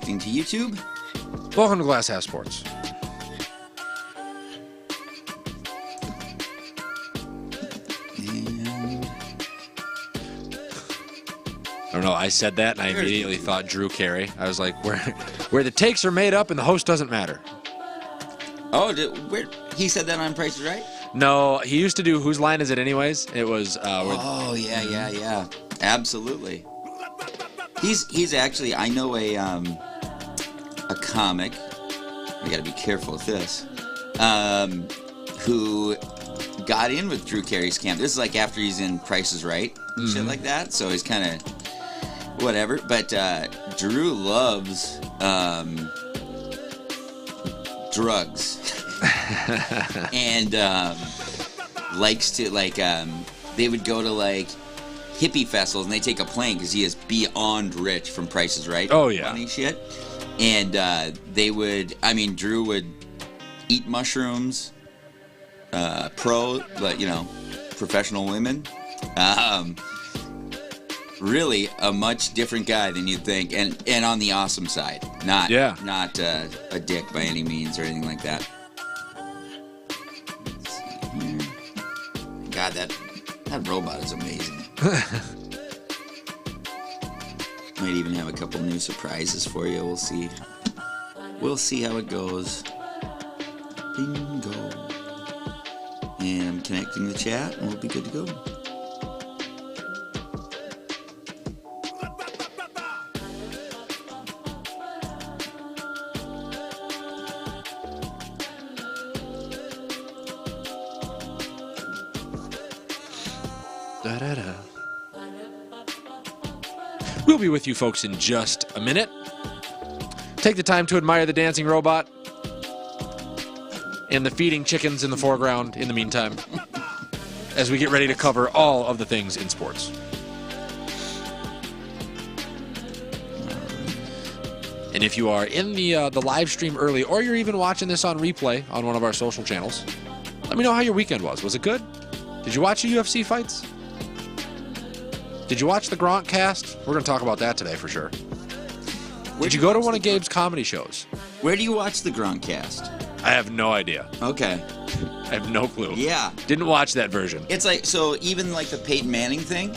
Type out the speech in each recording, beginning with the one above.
connecting to YouTube. Welcome to Glass Half Sports. I don't know. I said that, and I immediately thought Drew Carey. I was like, where the takes are made up and the host doesn't matter. Oh, he said that on Price is Right? No, he used to do Whose Line Is It Anyways? It was... yeah. Absolutely. He's actually... I know a comic... We got to be careful with this. Who got in with Drew Carey's camp. This is like after he's in Price is Right and shit like that. So he's kind of... whatever, but Drew loves drugs and likes to they would go to hippie festivals and they take a plane because he is beyond rich from Price is Right. Oh yeah, funny shit. And Drew would eat mushrooms, professional women. Really a much different guy than you'd think, and on the awesome side, not a dick by any means or anything like that. Let's see here. God, that robot is amazing. Might even have a couple new surprises for you. We'll see how it goes. Bingo. And I'm connecting the chat, and we'll be good to go. We'll be with you folks in just a minute. Take the time to admire the dancing robot and the feeding chickens in the foreground in the meantime as we get ready to cover all of the things in sports. And if you are in the live stream early, or you're even watching this on replay on one of our social channels, let me know how your weekend was. Was it good? Did you watch the UFC fights? Did you watch the Gronk cast? We're going to talk about that today for sure. Did you go to one of Gabe's comedy shows? Where do you watch the Gronk cast? I have no idea. Okay. I have no clue. Yeah. Didn't watch that version. It's even the Peyton Manning thing,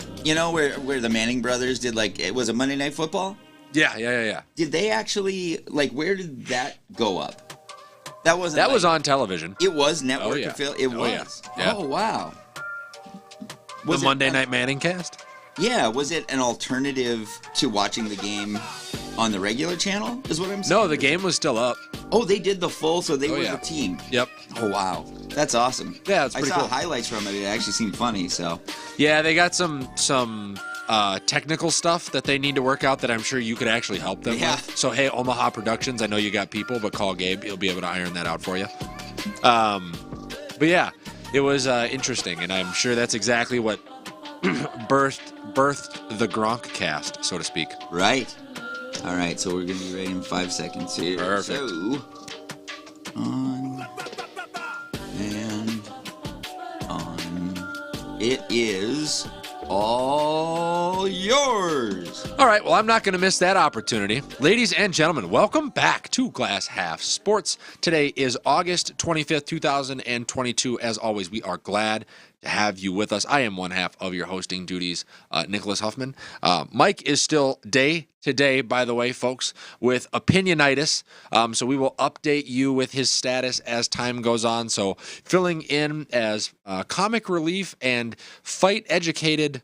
where the Manning brothers did it was a Monday Night Football? Yeah. Did they actually, where did that go up? That wasn't That was on television. It was network yeah. affiliate? It was? Yeah. Oh, wow. The Monday Night Manning cast? Yeah, was it an alternative to watching the game on the regular channel, is what I'm saying? No, the game was still up. Oh, they did the full, so they were the team. Yep. Oh, wow. That's awesome. Yeah, it's pretty cool. I saw highlights from it. It actually seemed funny, so. Yeah, they got some technical stuff that they need to work out that I'm sure you could actually help them with. So, hey, Omaha Productions, I know you got people, but call Gabe. He'll be able to iron that out for you. But yeah, it was interesting, and I'm sure that's exactly what birthed the Gronk cast, so to speak. Right. All right, so we're going to be ready in 5 seconds here. Perfect. So, on and on. It is all yours. All right, well, I'm not going to miss that opportunity. Ladies and gentlemen, welcome back to Glass Half Sports. Today is August 25th, 2022. As always, we are glad to have you with us. I am one half of your hosting duties, Nicholas Huffman. Mike is still day to day, by the way, folks, with opinionitis. So we will update you with his status as time goes on. So filling in as comic relief and fight educated,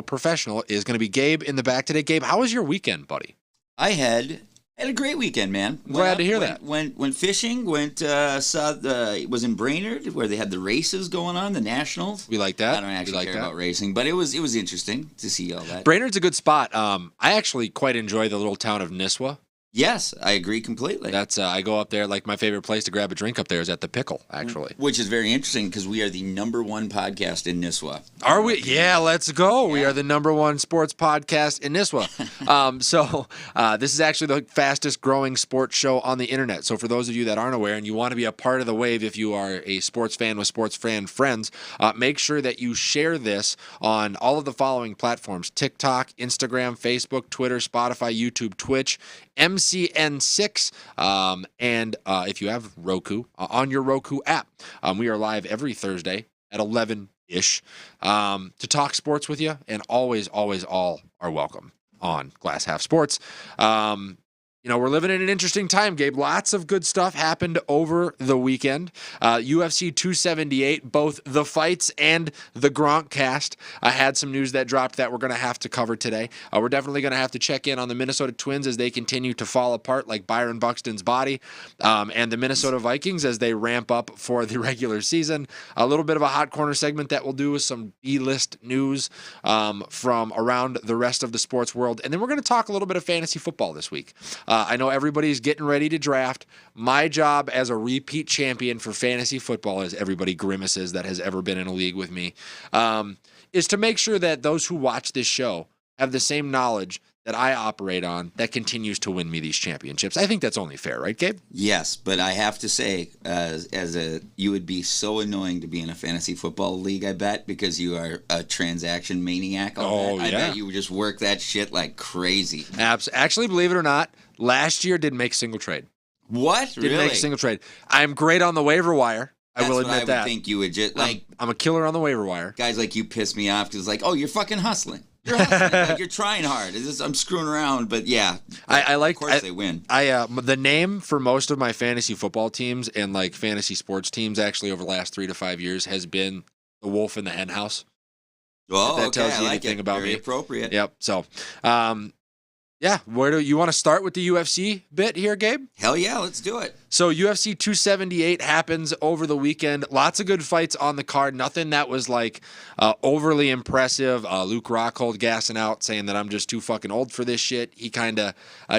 professional is going to be Gabe in the back today. Gabe, how was your weekend, buddy? I had a great weekend, man. Glad to hear that. Went fishing. Was in Brainerd where they had the races going on, the Nationals. We like that. I don't actually care about racing, but it was interesting to see all that. Brainerd's a good spot. I actually quite enjoy the little town of Nisswa. Yes, I agree completely. That's I go up there. My favorite place to grab a drink up there is at the Pickle, actually. Which is very interesting because we are the #1 podcast in Nisswa. Are we? Yeah, let's go. Yeah. We are the #1 sports podcast in Nisswa. So this is actually the fastest growing sports show on the internet. So for those of you that aren't aware and you want to be a part of the wave, if you are a sports fan with sports fan friends, make sure that you share this on all of the following platforms: TikTok, Instagram, Facebook, Twitter, Spotify, YouTube, Twitch, MCN6. And if you have Roku, on your Roku app, we are live every Thursday at 11-ish to talk sports with you. And always, always all are welcome on Glass Half Sports. We're living in an interesting time, Gabe. Lots of good stuff happened over the weekend. UFC 278, both the fights and the Gronk cast. I had some news that dropped that we're going to have to cover today. We're definitely going to have to check in on the Minnesota Twins as they continue to fall apart like Byron Buxton's body, and the Minnesota Vikings as they ramp up for the regular season. A little bit of a hot corner segment that we'll do with some B-list news from around the rest of the sports world. And then we're going to talk a little bit of fantasy football this week. I know everybody's getting ready to draft. My job as a repeat champion for fantasy football, as everybody grimaces that has ever been in a league with me, is to make sure that those who watch this show have the same knowledge that I operate on that continues to win me these championships. I think that's only fair, right, Gabe? Yes, but I have to say, you would be so annoying to be in a fantasy football league, I bet, because you are a transaction maniac. I bet you would just work that shit like crazy. Actually, believe it or not, last year didn't make a single trade. What? Didn't make a single trade. I'm great on the waiver wire. That's I will admit that. I would think you would just like. I'm a killer on the waiver wire. Guys like you piss me off because it's like, oh, you're fucking hustling. You're hustling. Like you're trying hard. I'm screwing around, but yeah. I like. Of course, they win. The name for most of my fantasy football teams and like fantasy sports teams actually over the last 3 to 5 years has been the Wolf in the Hen House. Oh, if that tells you anything about Very me. Appropriate. Yep. So, yeah. Where do you want to start with the UFC bit here, Gabe? Hell yeah, let's do it. So UFC 278 happens over the weekend. Lots of good fights on the card. Nothing that was like overly impressive. Luke Rockhold gassing out, saying that I'm just too fucking old for this shit. He kind of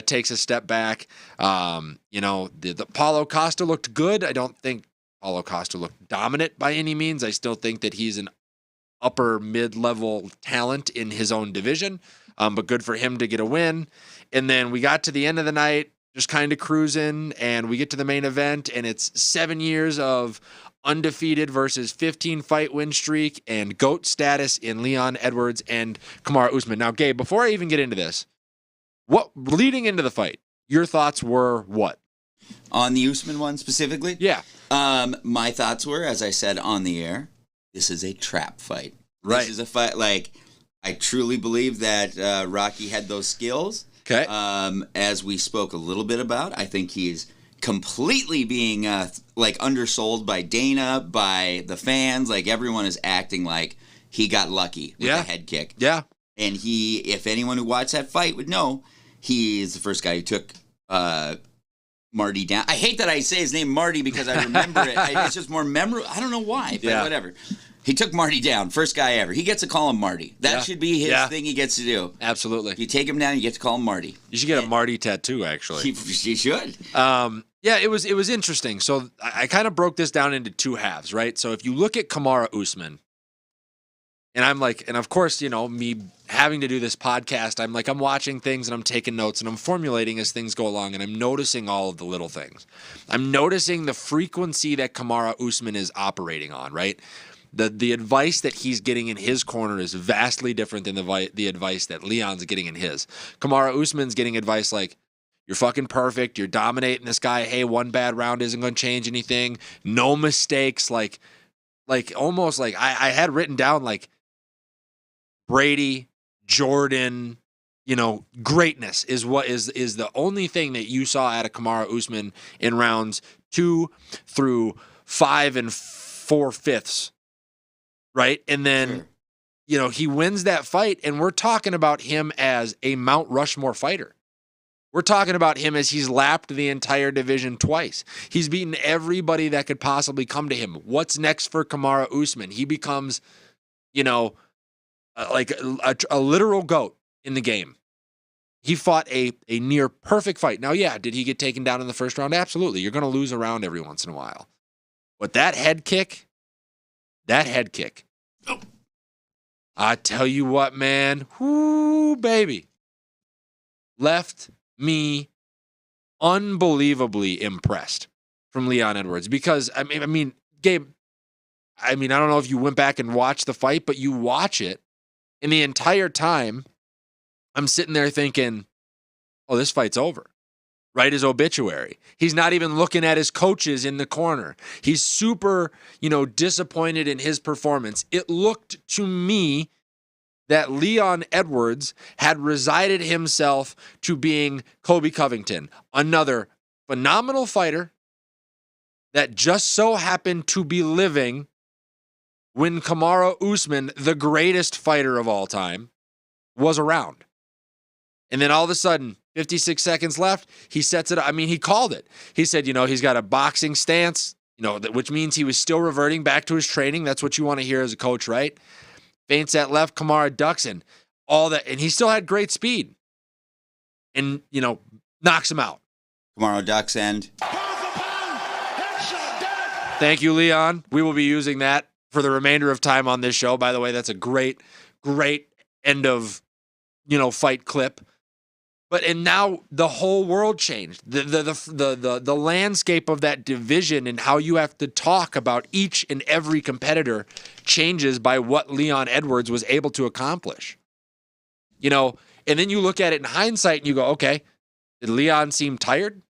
takes a step back. The Paulo Costa looked good. I don't think Paulo Costa looked dominant by any means. I still think that he's an upper mid-level talent in his own division. But good for him to get a win. And then we got to the end of the night, just kind of cruising, and we get to the main event, and it's 7 years of undefeated versus 15-fight win streak and GOAT status in Leon Edwards and Kamaru Usman. Now, Gabe, before I even get into this, leading into the fight, your thoughts were what? On the Usman one specifically? Yeah. My thoughts were, as I said on the air, this is a trap fight. Right. This is a fight, like... I truly believe that Rocky had those skills. Okay. As we spoke a little bit about, I think he's completely being undersold by Dana, by the fans. Like everyone is acting like he got lucky with the head kick. Yeah. And if anyone who watched that fight would know, he is the first guy who took Marty down. I hate that I say his name Marty because I remember it. It's just more memorable. I don't know why, but whatever. He took Marty down, first guy ever. He gets to call him Marty. That should be his thing he gets to do. Absolutely. If you take him down, you get to call him Marty. You should get a Marty tattoo, actually. He should. It was interesting. So I kind of broke this down into two halves, right? So if you look at Kamaru Usman, and of course, me having to do this podcast, I'm watching things and I'm taking notes and I'm formulating as things go along and I'm noticing all of the little things. I'm noticing the frequency that Kamaru Usman is operating on, right? The advice that he's getting in his corner is vastly different than the advice that Leon's getting in his. Kamaru Usman's getting advice like, you're fucking perfect, you're dominating this guy, hey, one bad round isn't going to change anything, no mistakes, like almost like I had written down like Brady, Jordan, greatness is what is the only thing that you saw out of Kamaru Usman in rounds 2 through 5 and 4/5. Right. And then, he wins that fight. And we're talking about him as a Mount Rushmore fighter. We're talking about him as he's lapped the entire division twice. He's beaten everybody that could possibly come to him. What's next for Kamaru Usman? He becomes, like a literal GOAT in the game. He fought a near perfect fight. Now, did he get taken down in the first round? Absolutely. You're going to lose a round every once in a while. But that head kick, I tell you what, man, whoo, baby, left me unbelievably impressed from Leon Edwards because, I mean, Gabe, I don't know if you went back and watched the fight, but you watch it, and the entire time, I'm sitting there thinking, oh, this fight's over. write his obituary. He's not even looking at his coaches in the corner. He's super, disappointed in his performance. It looked to me that Leon Edwards had resigned himself to being Colby Covington, another phenomenal fighter that just so happened to be living when Kamaru Usman, the greatest fighter of all time, was around. And then all of a sudden, 56 seconds left, he sets it up. I mean, he called it. He said, he's got a boxing stance, which means he was still reverting back to his training. That's what you want to hear as a coach, right? Feints at left, Kamaru ducks in. All that, and he still had great speed. And, knocks him out. Kamaru ducks end. Thank you, Leon. We will be using that for the remainder of time on this show. By the way, that's a great, great end of, fight clip. And now the whole world changed. The landscape of that division and how you have to talk about each and every competitor changes by what Leon Edwards was able to accomplish. And then you look at it in hindsight and you go, okay, did Leon seem tired?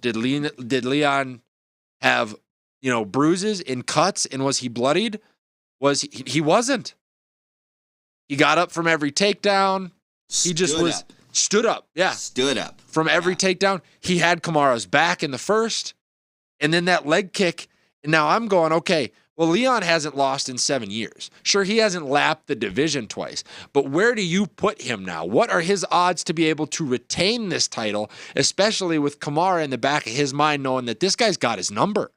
Did Leon have, bruises and cuts, and was he bloodied? He wasn't. He got up from every takedown. He just stood up. Yeah. Stood up. From every takedown. He had Kamaru's back in the first, and then that leg kick. And now I'm going, okay, well, Leon hasn't lost in 7 years. Sure, he hasn't lapped the division twice, but where do you put him now? What are his odds to be able to retain this title, especially with Kamaru in the back of his mind knowing that this guy's got his number?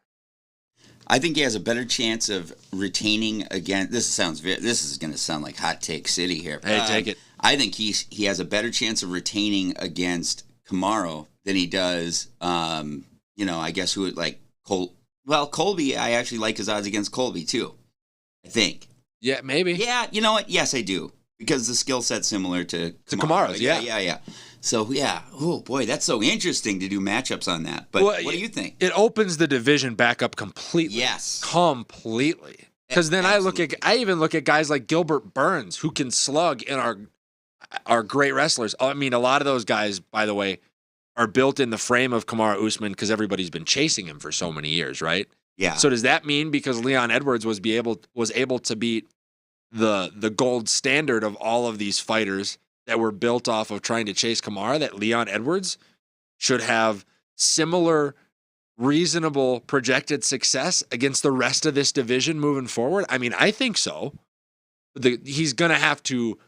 I think he has a better chance of retaining again. This is going to sound like hot take city here. Hey, take it. I think he has a better chance of retaining against Kamaru than he does. I guess who would like Cole. Well, Colby, I actually like his odds against Colby too. I think. Yeah, maybe. Yeah, you know what? Yes, I do, because the skill set's similar to Kamaru's. Yeah. So, yeah. Oh, boy, that's so interesting to do matchups on that. But what do you think? It opens the division back up completely. Yes. Completely. Because then I even look at guys like Gilbert Burns, who can slug and are great wrestlers. I mean, a lot of those guys, by the way, are built in the frame of Kamaru Usman because everybody's been chasing him for so many years, right? Yeah. So does that mean because Leon Edwards was able to beat the gold standard of all of these fighters that were built off of trying to chase Kamaru, that Leon Edwards should have similar reasonable projected success against the rest of this division moving forward? I mean, I think so. He's going to have to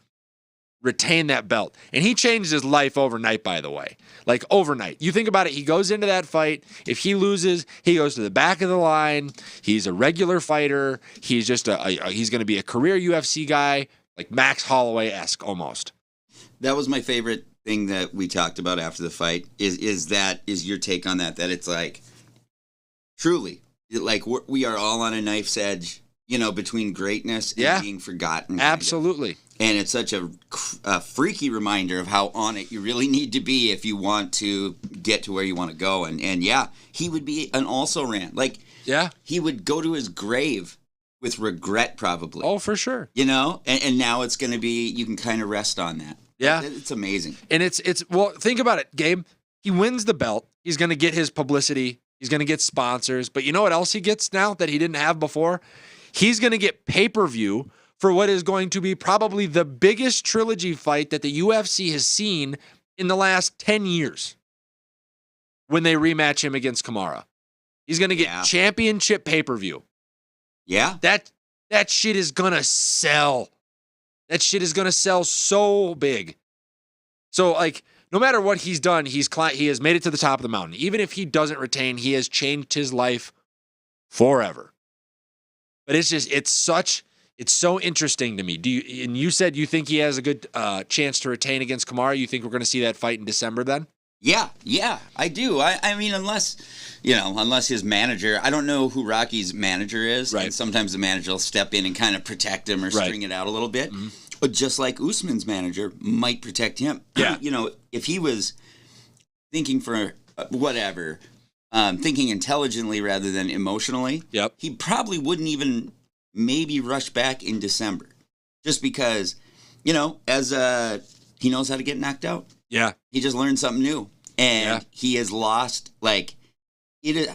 retain that belt. And he changed his life overnight, by the way. Like overnight. You think about it, he goes into that fight. If he loses, he goes to the back of the line. He's a regular fighter. He's just he's going to be a career UFC guy, like Max Holloway-esque almost. That was my favorite thing that we talked about after the fight is your take on that it's like truly like we are all on a knife's edge, between greatness and being forgotten. Absolutely. And it's such a freaky reminder of how on it you really need to be if you want to get to where you want to go. And yeah, he would be an also-ran. Like, yeah, he would go to his grave with regret probably. Oh, for sure. And now it's going to be, you can kind of rest on that. Yeah. It's amazing. And well, think about it, Gabe. He wins the belt. He's going to get his publicity. He's going to get sponsors. But you know what else he gets now that he didn't have before? He's going to get pay-per-view for what is going to be probably the biggest trilogy fight that the UFC has seen in the last 10 years when they rematch him against Kamaru. He's going to get championship pay-per-view. Yeah. That shit is going to sell. That shit is going to sell so big. So, like, no matter what he's done, he has made it to the top of the mountain. Even if he doesn't retain, he has changed his life forever. But it's so interesting to me. And you said you think he has a good chance to retain against Kamaru. You think we're going to see that fight in December then? Yeah, I do. I mean, unless his manager, I don't know who Rocky's manager is. Right. And sometimes the manager will step in and kind of protect him or string it out a little bit. Mm-hmm. But just like Usman's manager might protect him. Yeah. If he was thinking for whatever, thinking intelligently rather than emotionally, he probably wouldn't even maybe rush back in December. Just because, as he knows how to get knocked out. Yeah. He just learned something new. And he has lost, like,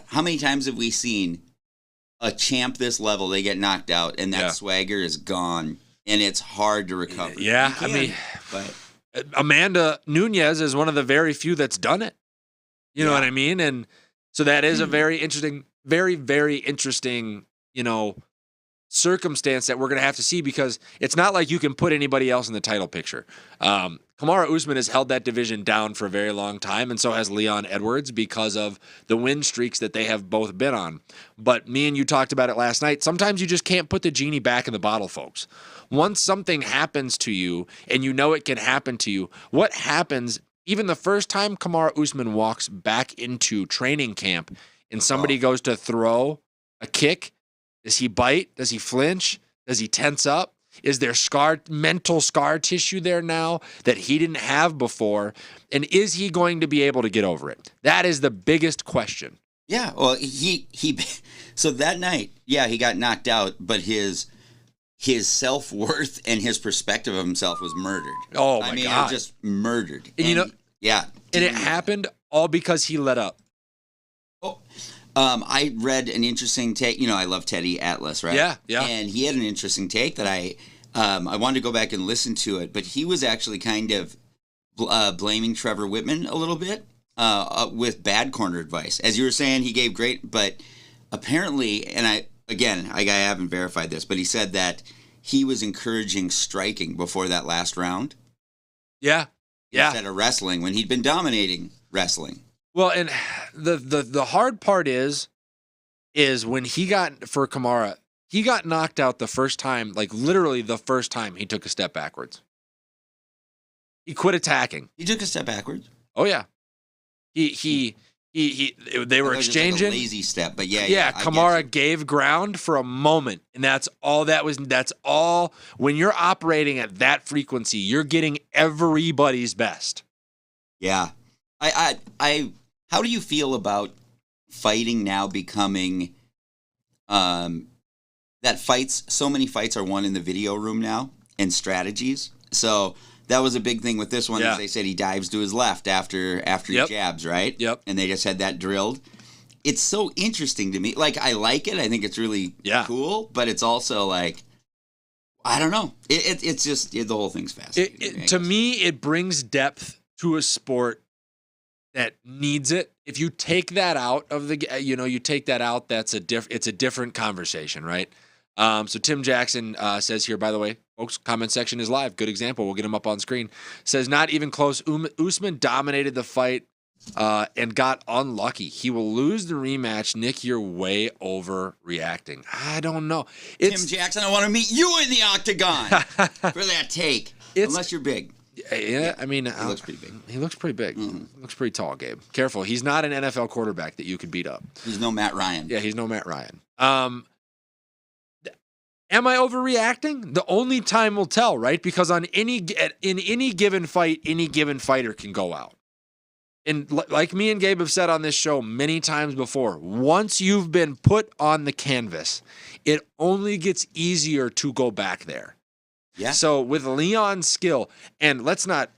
how many times have we seen a champ this level, they get knocked out, and that swagger is gone, and it's hard to recover. Yeah, I mean, but Amanda Nunes is one of the very few that's done it. You know what I mean? And so that is a very interesting, very, very interesting, circumstance that we're going to have to see, because it's not like you can put anybody else in the title picture. Kamaru Usman has held that division down for a very long time, and so has Leon Edwards, because of the win streaks that they have both been on. But me and you talked about it last night. Sometimes you just can't put the genie back in the bottle, folks. Once something happens to you, and you know it can happen to you, what happens even the first time Kamaru Usman walks back into training camp and somebody goes to throw a kick? Does he bite? Does he flinch? Does he tense up? Is there mental scar tissue there now that he didn't have before? And is he going to be able to get over it? That is the biggest question. Yeah, well, so that night, he got knocked out, but his self-worth and his perspective of himself was murdered. Oh, my God. Just murdered. And and it happened all because he let up. I read an interesting take. I love Teddy Atlas, right? Yeah. And he had an interesting take that I wanted to go back and listen to it, but he was actually kind of blaming Trevor Whitman a little bit with bad corner advice. As you were saying, he gave great, but apparently, and I haven't verified this, but he said that he was encouraging striking before that last round. Yeah. Instead of wrestling, when he'd been dominating wrestling. Well, and the hard part is when he got knocked out the first time, like literally the first time he took a step backwards. He quit attacking. He took a step backwards? Oh yeah. They were exchanging. Like a lazy step, but Kamara gave ground for a moment, and that's all. When you're operating at that frequency, you're getting everybody's best. Yeah. How do you feel about fighting now becoming so many fights are won in the video room now, and strategies? So that was a big thing with this one. As they said, he dives to his left after he jabs, right? Yep. And they just had that drilled. It's so interesting to me. Like, I like it. I think it's really cool, but it's also like, I don't know. It's just the whole thing's fascinating. To me, it brings depth to a sport that needs it. If you take that out of that's it's a different conversation, right? So Tim Jackson says here, by the way, folks, comment section is live. Good example. We'll get him up on screen. Says, not even close. Usman dominated the fight and got unlucky. He will lose the rematch. Nick, you're way overreacting. I don't know. Tim Jackson, I want to meet you in the octagon for that take. Unless you're big. Yeah, I mean, he looks pretty big. He looks pretty big. Mm-hmm. He looks pretty tall, Gabe. Careful. He's not an NFL quarterback that you could beat up. He's no Matt Ryan. Yeah, he's no Matt Ryan. Am I overreacting? The only time will tell, right? Because in any given fight, any given fighter can go out. And like me and Gabe have said on this show many times before, once you've been put on the canvas, it only gets easier to go back there. Yeah. So with Leon's skill, and let's not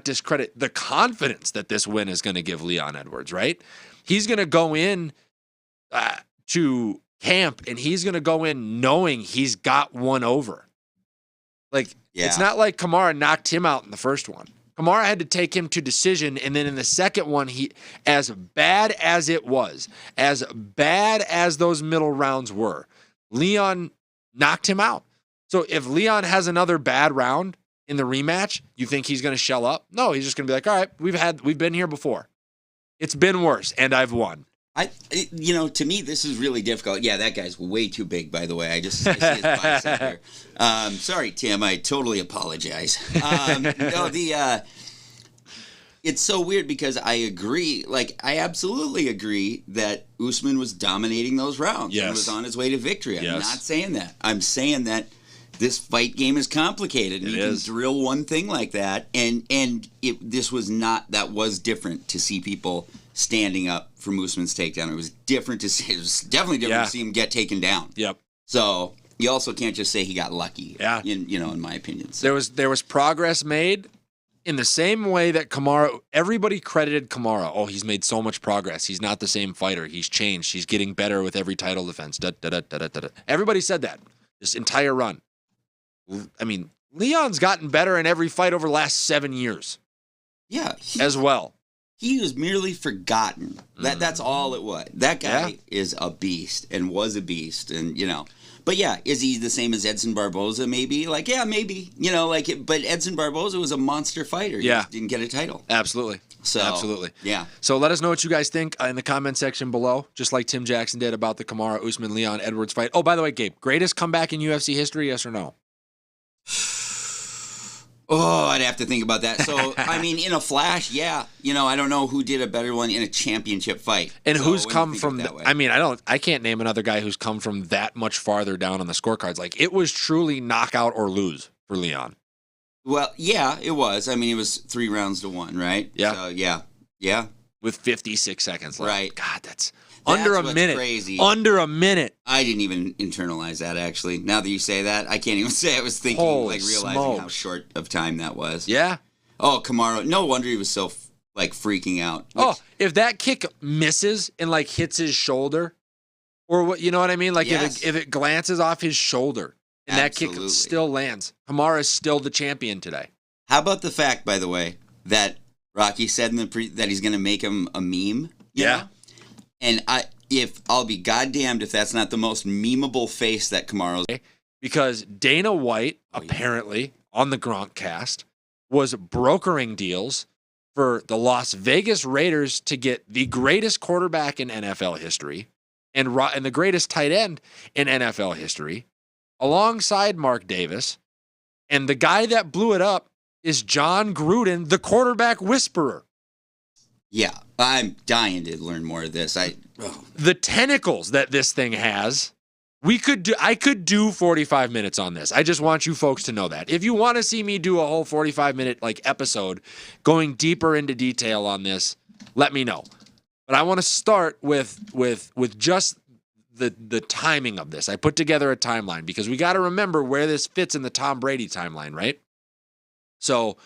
discredit the confidence that this win is going to give Leon Edwards, right? He's going to go in to camp, and he's going to go in knowing he's got one over. It's not like Kamara knocked him out in the first one. Kamara had to take him to decision, and then in the second one, as bad as it was, as bad as those middle rounds were, Leon knocked him out. So if Leon has another bad round in the rematch, you think he's going to shell up? No, he's just going to be like, all right, we've been here before. It's been worse, and I've won. To me, this is really difficult. Yeah, that guy's way too big, by the way. I see his bicep here. Sorry, Tim. I totally apologize. It's so weird because I agree. I absolutely agree that Usman was dominating those rounds and was on his way to victory. I'm not saying that. I'm saying that this fight game is complicated. And you can drill one thing like that, and that was different to see people standing up from Usman's takedown. It was different to see. It was definitely different to see him get taken down. Yep. So you also can't just say he got lucky. Yeah. In my opinion. So. There was progress made, in the same way that Kamara, everybody credited Kamara. Oh, he's made so much progress. He's not the same fighter. He's changed. He's getting better with every title defense. Everybody said that this entire run. I mean, Leon's gotten better in every fight over the last 7 years. Yeah. As well. He was merely forgotten. That's all it was. That guy is a beast and was a beast, and But yeah, is he the same as Edson Barboza? Maybe. Maybe. But Edson Barboza was a monster fighter. He just didn't get a title. Absolutely. Absolutely. Yeah. So let us know what you guys think in the comment section below, just like Tim Jackson did about the Kamara, Usman, Leon Edwards fight. Oh, by the way, Gabe, greatest comeback in UFC history, yes or no? Oh, I'd have to think about that. So, I mean, in a flash, yeah. I don't know who did a better one in a championship fight. And who's come from I can't name another guy who's come from that much farther down on the scorecards. Like, it was truly knockout or lose for Leon. Well, yeah, it was. I mean, it was 3 rounds to 1, right? Yeah. So, yeah. With 56 seconds left. Right. God, that's under a minute. Crazy. Under a minute. I didn't even internalize that, actually. Now that you say that, I can't even say I was thinking, realizing how short of time that was. Yeah. Oh, Kamara. No wonder he was so, freaking out. If that kick misses and, hits his shoulder, or what, you know what I mean? Like, if it glances off his shoulder and that kick still lands, Kamara is still the champion today. How about the fact, by the way, that Rocky said that he's going to make him a meme? You know? And I'll be goddamned if that's not the most memeable face that Kamaro's. Because Dana White, apparently, on the Gronk cast, was brokering deals for the Las Vegas Raiders to get the greatest quarterback in NFL history and the greatest tight end in NFL history, alongside Mark Davis. And the guy that blew it up is John Gruden, the quarterback whisperer. Yeah, I'm dying to learn more of this. The tentacles that this thing has, I could do 45 minutes on this. I just want you folks to know that. If you want to see me do a whole 45-minute episode going deeper into detail on this, let me know. But I want to start with just the timing of this. I put together a timeline because we got to remember where this fits in the Tom Brady timeline, right? So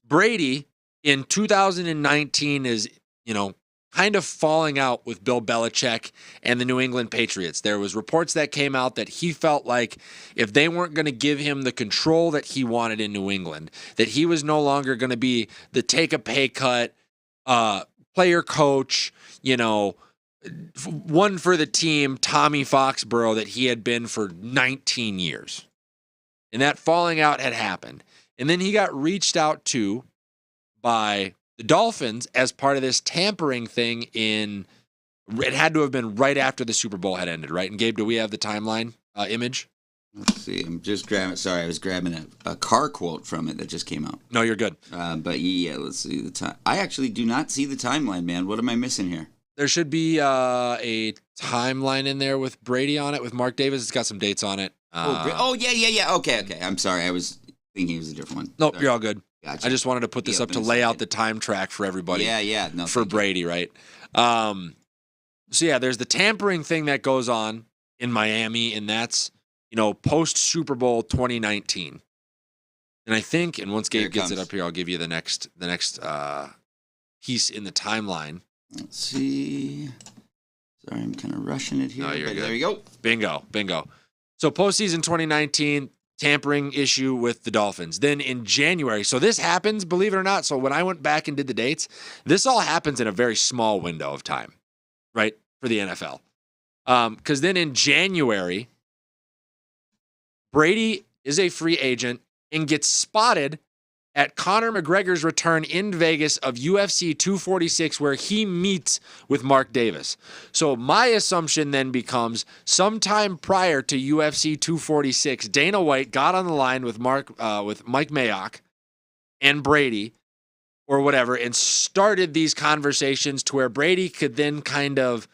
Brady in 2019 is, kind of falling out with Bill Belichick and the New England Patriots. There was reports that came out that he felt like if they weren't going to give him the control that he wanted in New England, that he was no longer going to be the take a pay cut player coach, one for the team, Tommy Foxborough, that he had been for 19 years. And that falling out had happened. And then he got reached out to by the Dolphins as part of this tampering thing it had to have been right after the Super Bowl had ended, right? And Gabe, do we have the timeline image? Let's see. I'm just grabbing, sorry, I was grabbing a car quote from it that just came out. No, you're good. But yeah, let's see the time. I actually do not see the timeline, man. What am I missing here? There should be a timeline in there with Brady on it, with Mark Davis. It's got some dates on it. Yeah. Okay. I'm sorry. I was thinking it was a different one. Nope, you're all good. Gotcha. I just wanted to put this up to lay out the time track for everybody. Yeah. No, for Brady, right? So yeah, there's the tampering thing that goes on in Miami, and that's post Super Bowl 2019. And I think, and once Gabe gets it up here, I'll give you the next piece in the timeline. Let's see. Sorry, I'm kind of rushing it here. No, you're good. There we go. Bingo. So postseason 2019. Tampering issue with the Dolphins. Then in January, so this happens, believe it or not. So when I went back and did the dates, this all happens in a very small window of time, right, for the NFL. Because then in January, Brady is a free agent and gets spotted at Conor McGregor's return in Vegas of UFC 246, where he meets with Mark Davis. So my assumption then becomes sometime prior to UFC 246, Dana White got on the line with Mike Mayock and Brady or whatever and started these conversations to where Brady could then kind of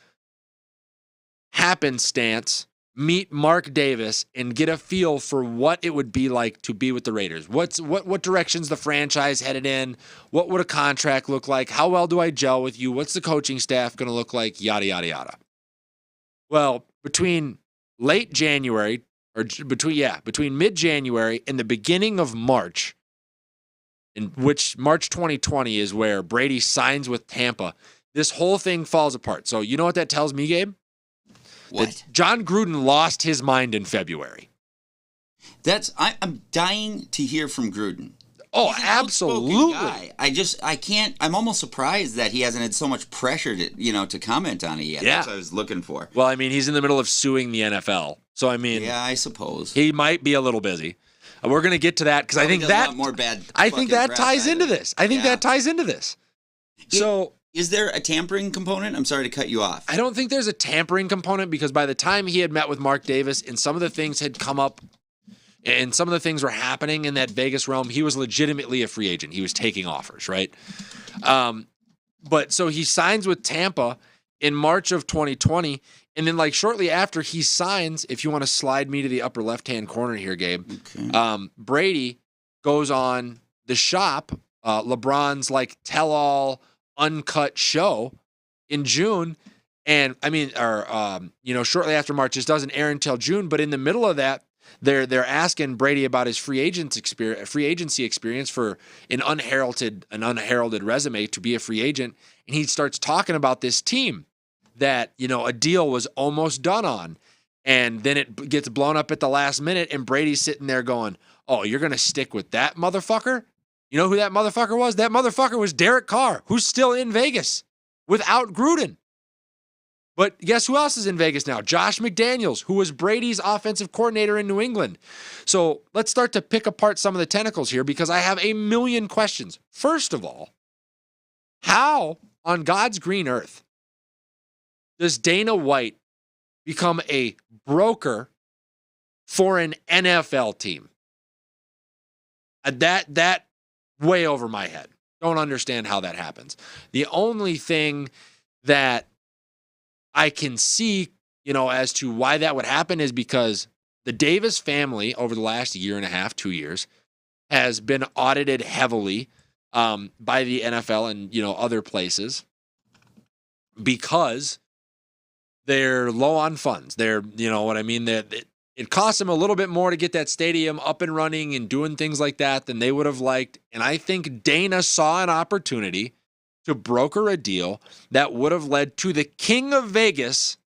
happenstance meet Mark Davis and get a feel for what it would be like to be with the Raiders. What directions the franchise headed in? What would a contract look like? How well do I gel with you? What's the coaching staff going to look like? Yada, yada, yada. Well, between late January, or between mid-January and the beginning of March, in which March 2020 is where Brady signs with Tampa, this whole thing falls apart. So you know what that tells me, Gabe? What? That John Gruden lost his mind in February. I'm dying to hear from Gruden. Oh, He's an absolutely. outspoken guy. I can't. I'm almost surprised that he hasn't had so much pressure to comment on it yet. Yeah. That's what I was looking for. Well, I mean, he's in the middle of suing the NFL, so I mean, yeah, I suppose he might be a little busy. We're going to get to that because I think that more bad. I think that ties into this. I think that ties into this. So, is there a tampering component? I'm sorry to cut you off. I don't think there's a tampering component because by the time he had met with Mark Davis and some of the things had come up and some of the things were happening in that Vegas realm, he was legitimately a free agent. He was taking offers, right? But so he signs with Tampa in March of 2020. And then, like, shortly after he signs, if you want to slide me to the upper left-hand corner here, Gabe, okay. Brady goes on The Shop, LeBron's, like, tell-all, uncut show in June. And, I mean, shortly after March, this doesn't air until June. But in the middle of that, they're asking Brady about his free agency experience for an unheralded resume to be a free agent. And he starts talking about this team that, a deal was almost done on. And then it gets blown up at the last minute, and Brady's sitting there going, oh, you're going to stick with that motherfucker? You know who that motherfucker was? That motherfucker was Derek Carr, who's still in Vegas without Gruden. But guess who else is in Vegas now? Josh McDaniels, who was Brady's offensive coordinator in New England. So let's start to pick apart some of the tentacles here because I have a million questions. First of all, how on God's green earth does Dana White become a broker for an NFL team? That way over my head. Don't understand how that happens. The only thing that I can see, as to why that would happen is because the Davis family over the last year and a half, 2 years, has been audited heavily by the NFL and, other places because they're low on funds. They're, what I mean? It costs them a little bit more to get that stadium up and running and doing things like that than they would have liked. And I think Dana saw an opportunity to broker a deal that would have led to the king of Vegas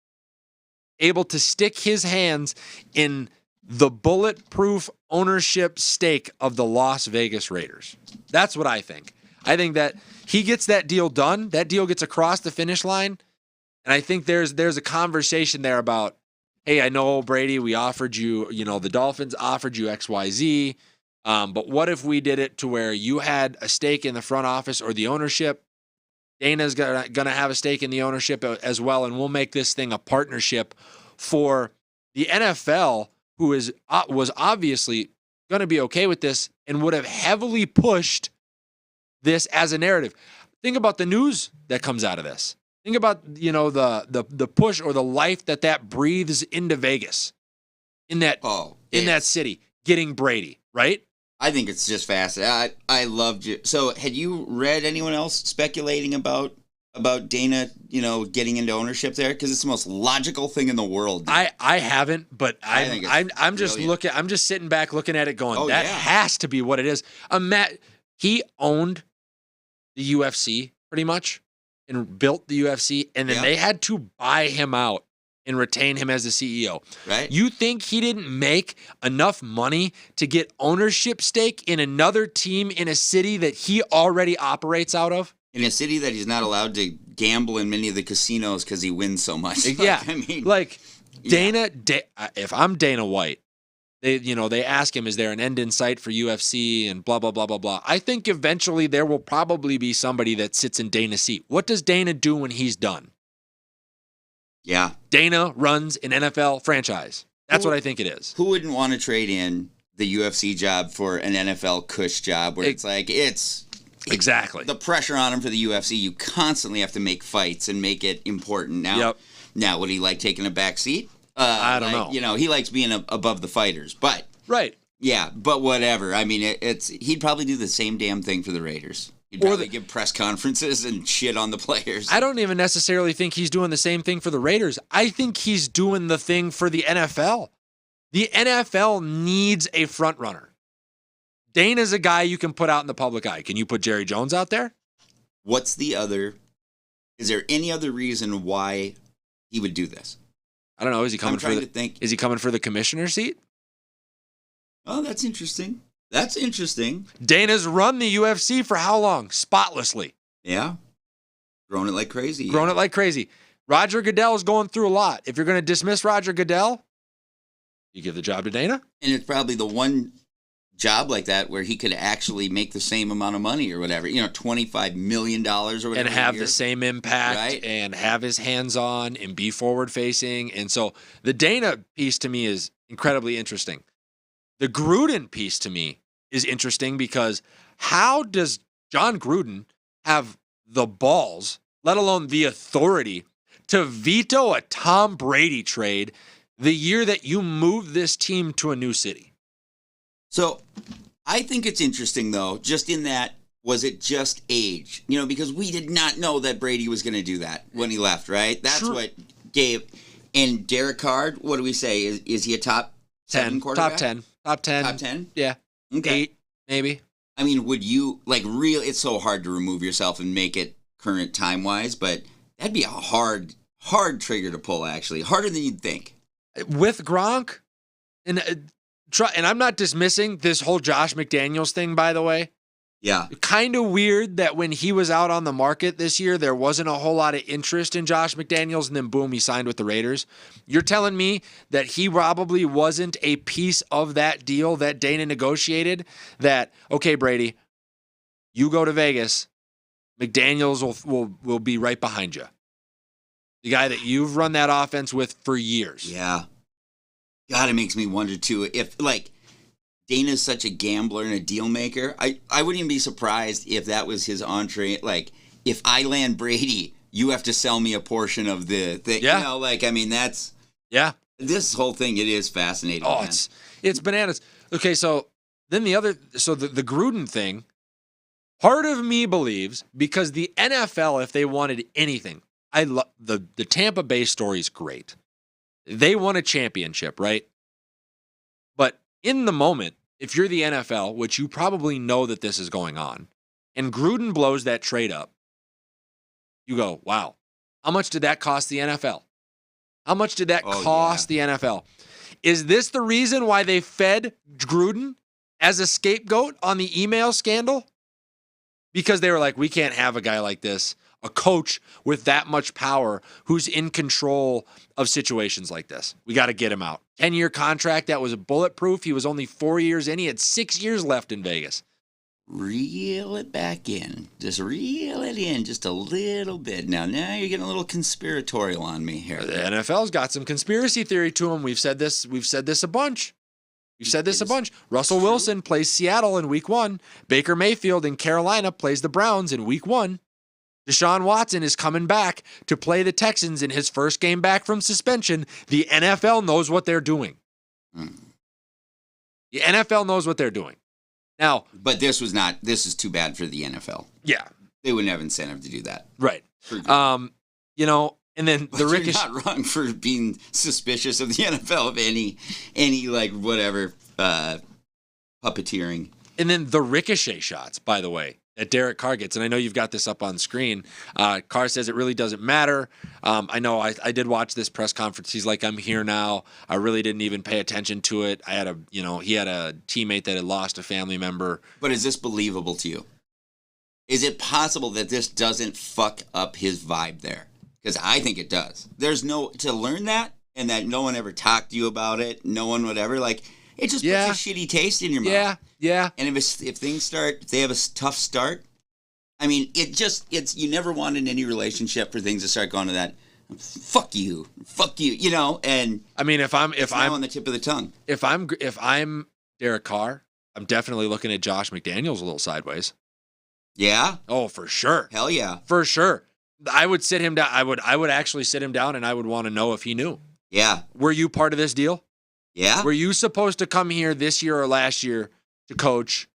able to stick his hands in the bulletproof ownership stake of the Las Vegas Raiders. That's what I think. I think that he gets that deal done. That deal gets across the finish line. And I think there's a conversation there about, hey, I know, Brady, we offered you, the Dolphins offered you XYZ, but what if we did it to where you had a stake in the front office or the ownership? Dana's going to have a stake in the ownership as well, and we'll make this thing a partnership for the NFL, who was obviously going to be okay with this and would have heavily pushed this as a narrative. Think about the news that comes out of this. Think about, the push or the life that breathes into Vegas in that city, getting Brady, right? I think it's just fascinating. I loved you. So had you read anyone else speculating about Dana, getting into ownership there? Because it's the most logical thing in the world. I haven't, but I'm just looking. I'm just sitting back looking at it going, has to be what it is. He owned the UFC pretty much and built the UFC, and then they had to buy him out and retain him as the CEO. Right. You think he didn't make enough money to get ownership stake in another team in a city that he already operates out of? In a city that he's not allowed to gamble in many of the casinos because he wins so much. Yeah. Dana, if I'm Dana White, they ask him, is there an end in sight for UFC and blah, blah, blah, blah, blah. I think eventually there will probably be somebody that sits in Dana's seat. What does Dana do when he's done? Yeah. Dana runs an NFL franchise. That's what I think it is. Who wouldn't want to trade in the UFC job for an NFL cush job where it's exactly the pressure on him for the UFC? You constantly have to make fights and make it important. Now, would he like taking a back seat? I don't know. He likes being above the fighters, but right. Yeah, but whatever. I mean, he'd probably do the same damn thing for the Raiders. He'd probably give press conferences and shit on the players. I don't even necessarily think he's doing the same thing for the Raiders. I think he's doing the thing for the NFL. The NFL needs a front runner. Dana's a guy you can put out in the public eye. Can you put Jerry Jones out there? What's the other? Is there any other reason why he would do this? I don't know. Is he coming to think. Is he coming for the commissioner seat? Oh, that's interesting. That's interesting. Dana's run the UFC for how long? Spotlessly. Yeah. Growing it like crazy. Growing it like crazy. Roger Goodell's going through a lot. If you're going to dismiss Roger Goodell, you give the job to Dana? And it's probably the one job like that where he could actually make the same amount of money or whatever, $25 million or whatever. And have the same impact, right? And have his hands on and be forward facing. And so the Dana piece to me is incredibly interesting. The Gruden piece to me is interesting because how does John Gruden have the balls, let alone the authority, to veto a Tom Brady trade the year that you moved this team to a new city? So I think it's interesting, though, just in that, was it just age? Because we did not know that Brady was going to do that when he left, right? That's True. what gave. And Derek Carr, what do we say? Is he a top 7 quarterback? Top 10. Top 10. Top 10? Yeah. Okay. 8, maybe. I mean, would you, it's so hard to remove yourself and make it current time-wise, but that'd be a hard trigger to pull, actually. Harder than you'd think. With Gronk, and I'm not dismissing this whole Josh McDaniels thing, by the way. Yeah. Kind of weird that when he was out on the market this year, there wasn't a whole lot of interest in Josh McDaniels, and then boom, he signed with the Raiders. You're telling me that he probably wasn't a piece of that deal that Dana negotiated, that, okay, Brady, you go to Vegas, McDaniels will be right behind you. The guy that you've run that offense with for years. Yeah. God, it makes me wonder, too, if, Dana's such a gambler and a deal maker. I wouldn't even be surprised if that was his entree. If I land Brady, you have to sell me a portion of the thing. Yeah. That's... Yeah. This whole thing, it is fascinating. Oh, man. It's bananas. Okay, so then the Gruden thing, part of me believes, because the NFL, if they wanted anything, I love the Tampa Bay story is great. They won a championship, right? But in the moment, if you're the NFL, which you probably know that this is going on, and Gruden blows that trade up, you go, wow, how much did that cost the NFL? How much did that cost the NFL? Is this the reason why they fed Gruden as a scapegoat on the email scandal? Because they were like, we can't have a guy like this, a coach with that much power who's in control of situations like this. We got to get him out. 10-year contract that was bulletproof. He was only 4 years in. He had 6 years left in Vegas. Reel it back in. Just reel it in just a little bit. Now you're getting a little conspiratorial on me here. The NFL's got some conspiracy theory to him. We've said this a bunch. Russell Wilson plays Seattle in week 1. Baker Mayfield in Carolina plays the Browns in week 1. Deshaun Watson is coming back to play the Texans in his first game back from suspension. The NFL knows what they're doing. The NFL knows what they're doing. Now, but this is too bad for the NFL. Yeah. They wouldn't have incentive to do that. Right. And then the ricochet. You're not wrong for being suspicious of the NFL of any whatever puppeteering. And then the ricochet shots, by the way, that Derek Carr gets, and I know you've got this up on screen. Carr says it really doesn't matter. I know I did watch this press conference. He's like, I'm here now. I really didn't even pay attention to it. He had a teammate that had lost a family member. But is this believable to you? Is it possible that this doesn't fuck up his vibe there? Because I think it does. To learn that, and that no one ever talked to you about it, no one would ever, it just puts a shitty taste in your mouth. Yeah. And if things if they have a tough start, I mean, you never want in any relationship for things to start going to that, fuck you, and I mean, if I'm on the tip of the tongue. If I'm Derek Carr, I'm definitely looking at Josh McDaniels a little sideways. Yeah? Oh, for sure. Hell yeah. For sure. I would sit him down. I would actually sit him down, and I would want to know if he knew. Yeah. Were you part of this deal? Yeah. Were you supposed to come here this year or last year to coach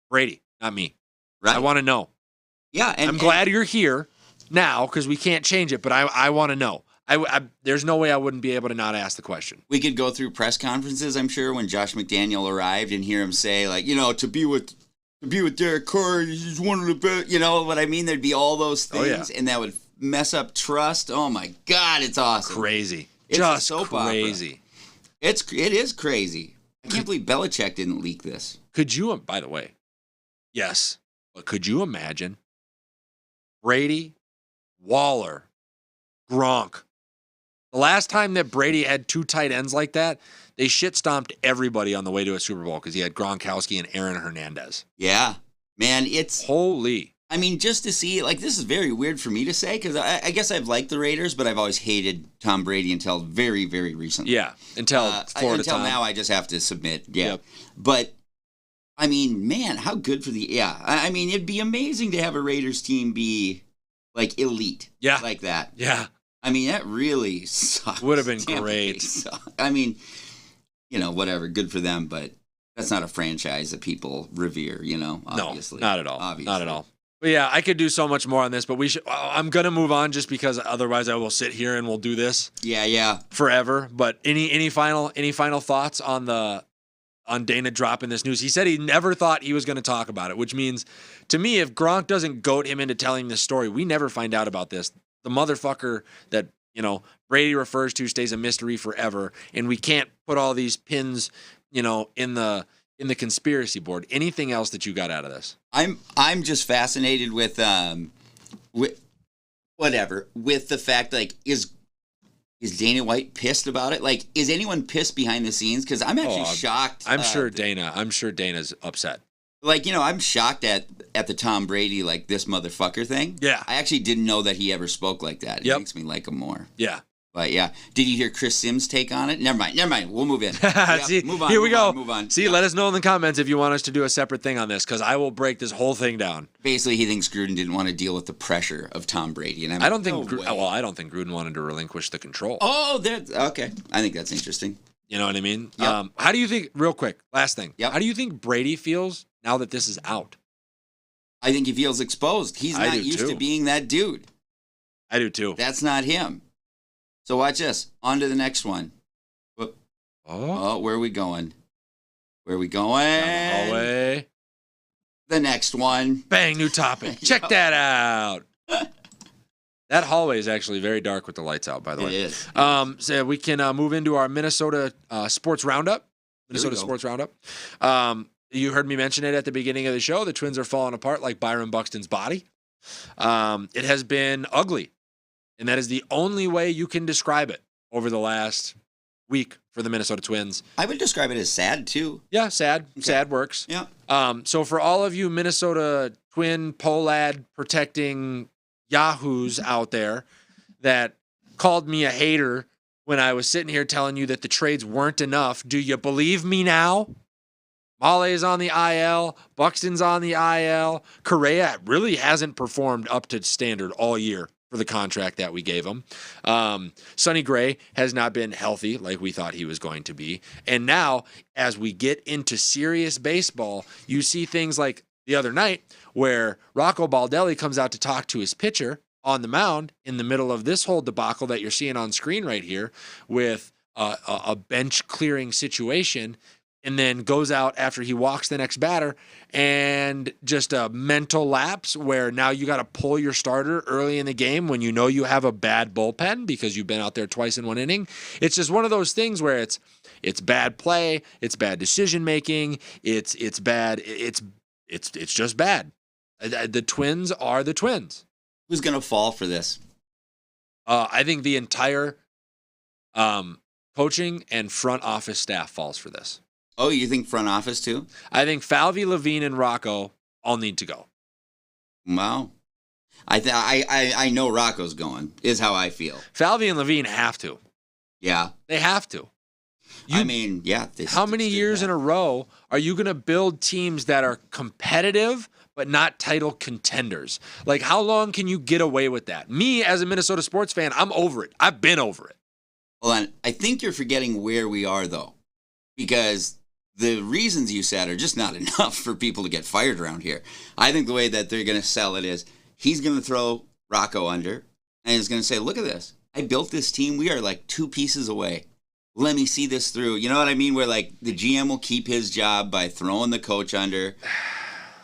Brady, not me? Right. I want to know. Yeah. I'm glad you're here now because we can't change it, but I want to know. There's no way I wouldn't be able to not ask the question. We could go through press conferences, I'm sure, when Josh McDaniel arrived and hear him say, like, to be with Derek Carr, he's one of the best. You know what I mean? There'd be all those things, and that would mess up trust. Oh my God, it's awesome. Crazy. It's just soap crazy. Opera. It is crazy. I can't believe Belichick didn't leak this. Could you, by the way, yes, but could you imagine Brady, Waller, Gronk? The last time that Brady had 2 tight ends like that, they shit-stomped everybody on the way to a Super Bowl because he had Gronkowski and Aaron Hernandez. Yeah. Man, it's... Holy. I mean, just to see, like, this is very weird for me to say because I guess I've liked the Raiders, but I've always hated Tom Brady until very, very recently. Yeah, until Florida Until Tom. now, I just have to submit. Yeah. Yep. But, I mean, man, how good for the... Yeah. I mean, it'd be amazing to have a Raiders team be, like, elite. Yeah. Like that. Yeah. I mean, that really sucks. Would have been great. I mean, whatever, good for them, but that's not a franchise that people revere, obviously. No, not at all. Obviously. Not at all. But yeah, I could do so much more on this, but I'm going to move on just because otherwise I will sit here and we'll do this. Yeah. Forever. But any final thoughts on Dana dropping this news? He said he never thought he was going to talk about it, which means to me, if Gronk doesn't goat him into telling this story, we never find out about this. The motherfucker that, Brady refers to stays a mystery forever, and we can't put all these pins, in the conspiracy board. Anything else that you got out of this? I'm just fascinated with the fact, like, is Dana White pissed about it? Like, is anyone pissed behind the scenes? Because I'm actually shocked. I'm sure Dana's upset. Like, I'm shocked at the Tom Brady, like, this motherfucker thing. Yeah. I actually didn't know that he ever spoke like that. It makes me like him more. Yeah. But, yeah. Did you hear Chris Sims' take on it? Never mind. We'll move in. See, move on. Here we go. Move on. See, let us know in the comments if you want us to do a separate thing on this, because I will break this whole thing down. Basically, he thinks Gruden didn't want to deal with the pressure of Tom Brady. And I don't think Gruden wanted to relinquish the control. Oh, okay. I think that's interesting. You know what I mean? Yep. How do you think, real quick, last thing. Yep. How do you think Brady feels now that this is out? I think he feels exposed. He's not used to being that dude. I do too. That's not him. So watch this. On to the next one. Oh, where are we going? Down the hallway. The next one. Bang, new topic. Check that out. That hallway is actually very dark with the lights out, by the way. It is. So we can move into our Minnesota Sports Roundup. Sports Roundup. You heard me mention it at the beginning of the show. The Twins are falling apart like Byron Buxton's body. It has been ugly, and that is the only way you can describe it over the last week for the Minnesota Twins. I would describe it as sad, too. Yeah, sad. Okay. Sad works. Yeah. So for all of you Minnesota Twin Polad protecting yahoos out there that called me a hater when I was sitting here telling you that the trades weren't enough, do you believe me now? Male's on the IL. Buxton's on the IL. Correa really hasn't performed up to standard all year for the contract that we gave him. Sonny Gray has not been healthy like we thought he was going to be. And now, as we get into serious baseball, you see things like the other night where Rocco Baldelli comes out to talk to his pitcher on the mound in the middle of this whole debacle that you're seeing on screen right here with a bench clearing situation, and then goes out after he walks the next batter and just a mental lapse where now you got to pull your starter early in the game when you know you have a bad bullpen because you've been out there twice in one inning. It's just one of those things where it's bad play, it's bad decision making, it's bad, it's just bad. The Twins are the Twins. Who's going to fall for this? I think the entire coaching and front office staff falls for this. Oh, you think front office too? I think Falvey, Levine, and Rocco all need to go. Wow. I know Rocco's going, is how I feel. Falvey and Levine have to. Yeah. They have to. Yeah. How many years in a row are you going to build teams that are competitive but not title contenders? Like, how long can you get away with that? Me, as a Minnesota sports fan, I'm over it. I've been over it. Hold on. I think you're forgetting where we are, though, because the reasons you said are just not enough for people to get fired around here. I think the way that they're going to sell it is he's going to throw Rocco under, and he's going to say, look at this. I built this team. We are like 2 pieces away. Let me see this through. You know what I mean? Where like the GM will keep his job by throwing the coach under.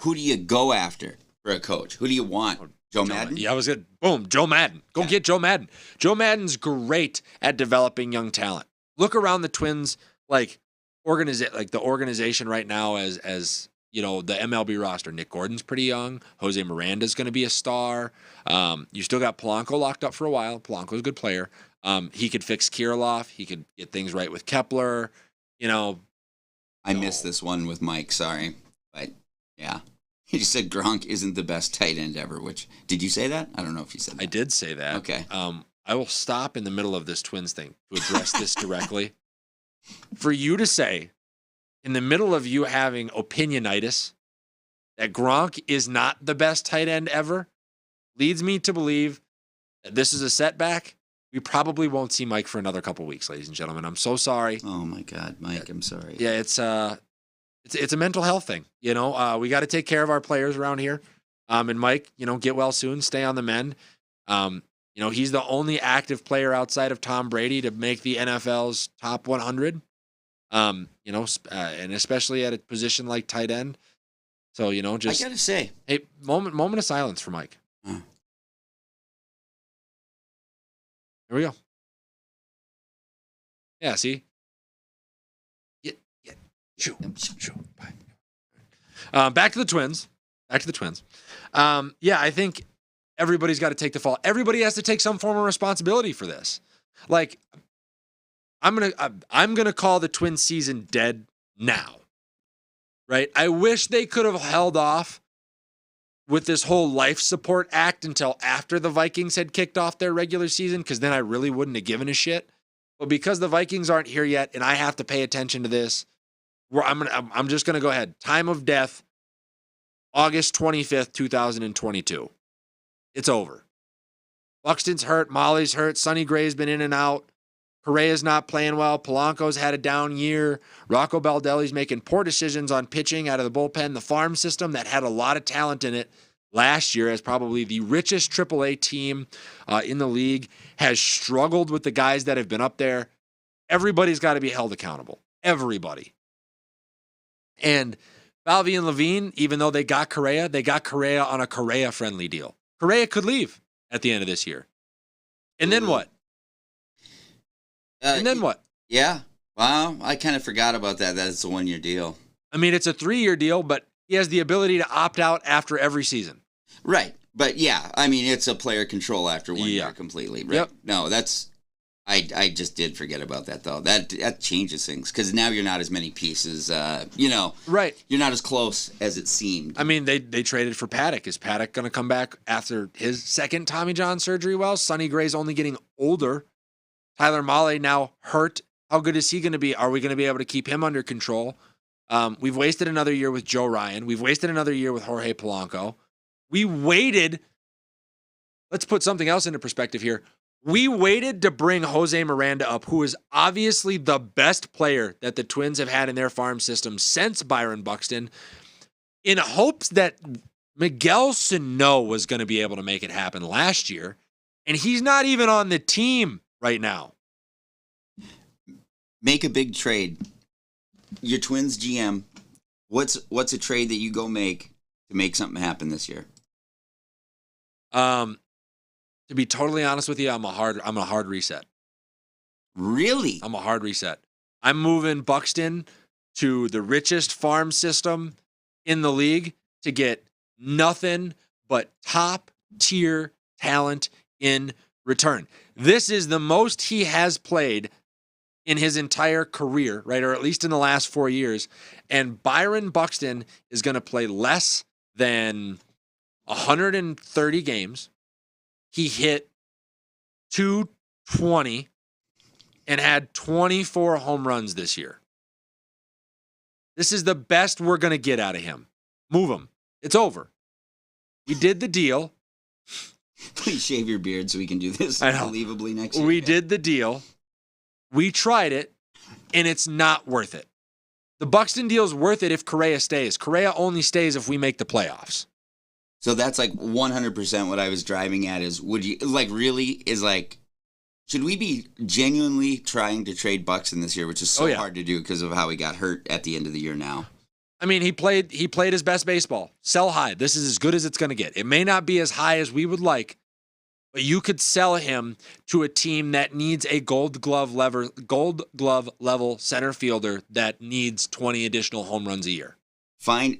Who do you go after for a coach? Who do you want? Joe Madden? Yeah, I was good. Boom, Joe Madden. Go get Joe Madden. Joe Madden's great at developing young talent. Look around the Twins, like the organization right now as you know, the MLB roster. Nick Gordon's pretty young. Jose Miranda's going to be a star. You still got Polanco locked up for a while. Polanco's a good player. He could fix Kirilloff. He could get things right with Kepler. You know. I missed this one with Mike, sorry. But, yeah. He just said Gronk isn't the best tight end ever, which, did you say that? I don't know if you said that. I did say that. Okay. I will stop in the middle of this Twins thing to address this directly. For you to say, in the middle of you having opinionitis, that Gronk is not the best tight end ever, leads me to believe that this is a setback. We probably won't see Mike for another couple weeks, ladies and gentlemen. I'm so sorry. Oh, my God, Mike, I'm sorry. Yeah, it's a mental health thing. You know, we got to take care of our players around here. And Mike, you know, get well soon. Stay on the mend. You know, he's the only active player outside of Tom Brady to make the NFL's top 100. You know, and especially at a position like tight end. So, you know, just I gotta say, hey, moment of silence for Mike. Here we go. Yeah, see? Shoo. Bye. Back to the Twins. Yeah, I think everybody's got to take the fall. Everybody has to take some form of responsibility for this. Like, I'm gonna call the Twins season dead now. Right? I wish they could have held off with this whole life support act until after the Vikings had kicked off their regular season, because then I really wouldn't have given a shit. But because the Vikings aren't here yet, and I have to pay attention to this, I'm just gonna go ahead. Time of death, August 25th, 2022. It's over. Buxton's hurt, Molly's hurt, Sonny Gray's been in and out. Correa's not playing well. Polanco's had a down year. Rocco Baldelli's making poor decisions on pitching out of the bullpen. The farm system that had a lot of talent in it last year as probably the richest AAA team in the league has struggled with the guys that have been up there. Everybody's got to be held accountable. Everybody. And Falvey and Levine, even though they got Correa on a Correa-friendly deal. Correa could leave at the end of this year. And then what? Yeah. Wow. I kind of forgot about that. That it's a 1-year deal. I mean, it's a 3-year deal, but he has the ability to opt out after every season. Right. But yeah, I mean, it's a player control after 1 year completely. Right? Yep. No, I just did forget about that, though. That changes things, because now you're not as many pieces, you know. Right. You're not as close as it seemed. I mean, they traded for Paddock. Is Paddock going to come back after his second Tommy John surgery? Well, Sonny Gray's only getting older. Tyler Mahle now hurt. How good is he going to be? Are we going to be able to keep him under control? We've wasted another year with Joe Ryan. We've wasted another year with Jorge Polanco. We waited. Let's put something else into perspective here. We waited to bring Jose Miranda up, who is obviously the best player that the Twins have had in their farm system since Byron Buxton, in hopes that Miguel Sano was going to be able to make it happen last year. And he's not even on the team right now. Make a big trade. Your Twins GM, what's a trade that you go make to make something happen this year? To be totally honest with you, I'm a hard reset. Really? I'm a hard reset. I'm moving Buxton to the richest farm system in the league to get nothing but top tier talent in return. This is the most he has played in his entire career, right? Or at least in the last 4 years. And Byron Buxton is going to play less than 130 games. He hit 220 and had 24 home runs this year. This is the best we're going to get out of him. Move him. It's over. We did the deal. Please shave your beard so we can do this unbelievably next year. We did the deal. We tried it, and it's not worth it. The Buxton deal is worth it if Correa stays. Correa only stays if we make the playoffs. So that's like 100% what I was driving at is, would you, like, really, is like Should we be genuinely trying to trade Buxton this year, which is so hard to do because of how he got hurt at the end of the year now? I mean, he played his best baseball. Sell high. This is as good as it's going to get. It may not be as high as we would like, but you could sell him to a team that needs a gold glove level center fielder that needs 20 additional home runs a year. Find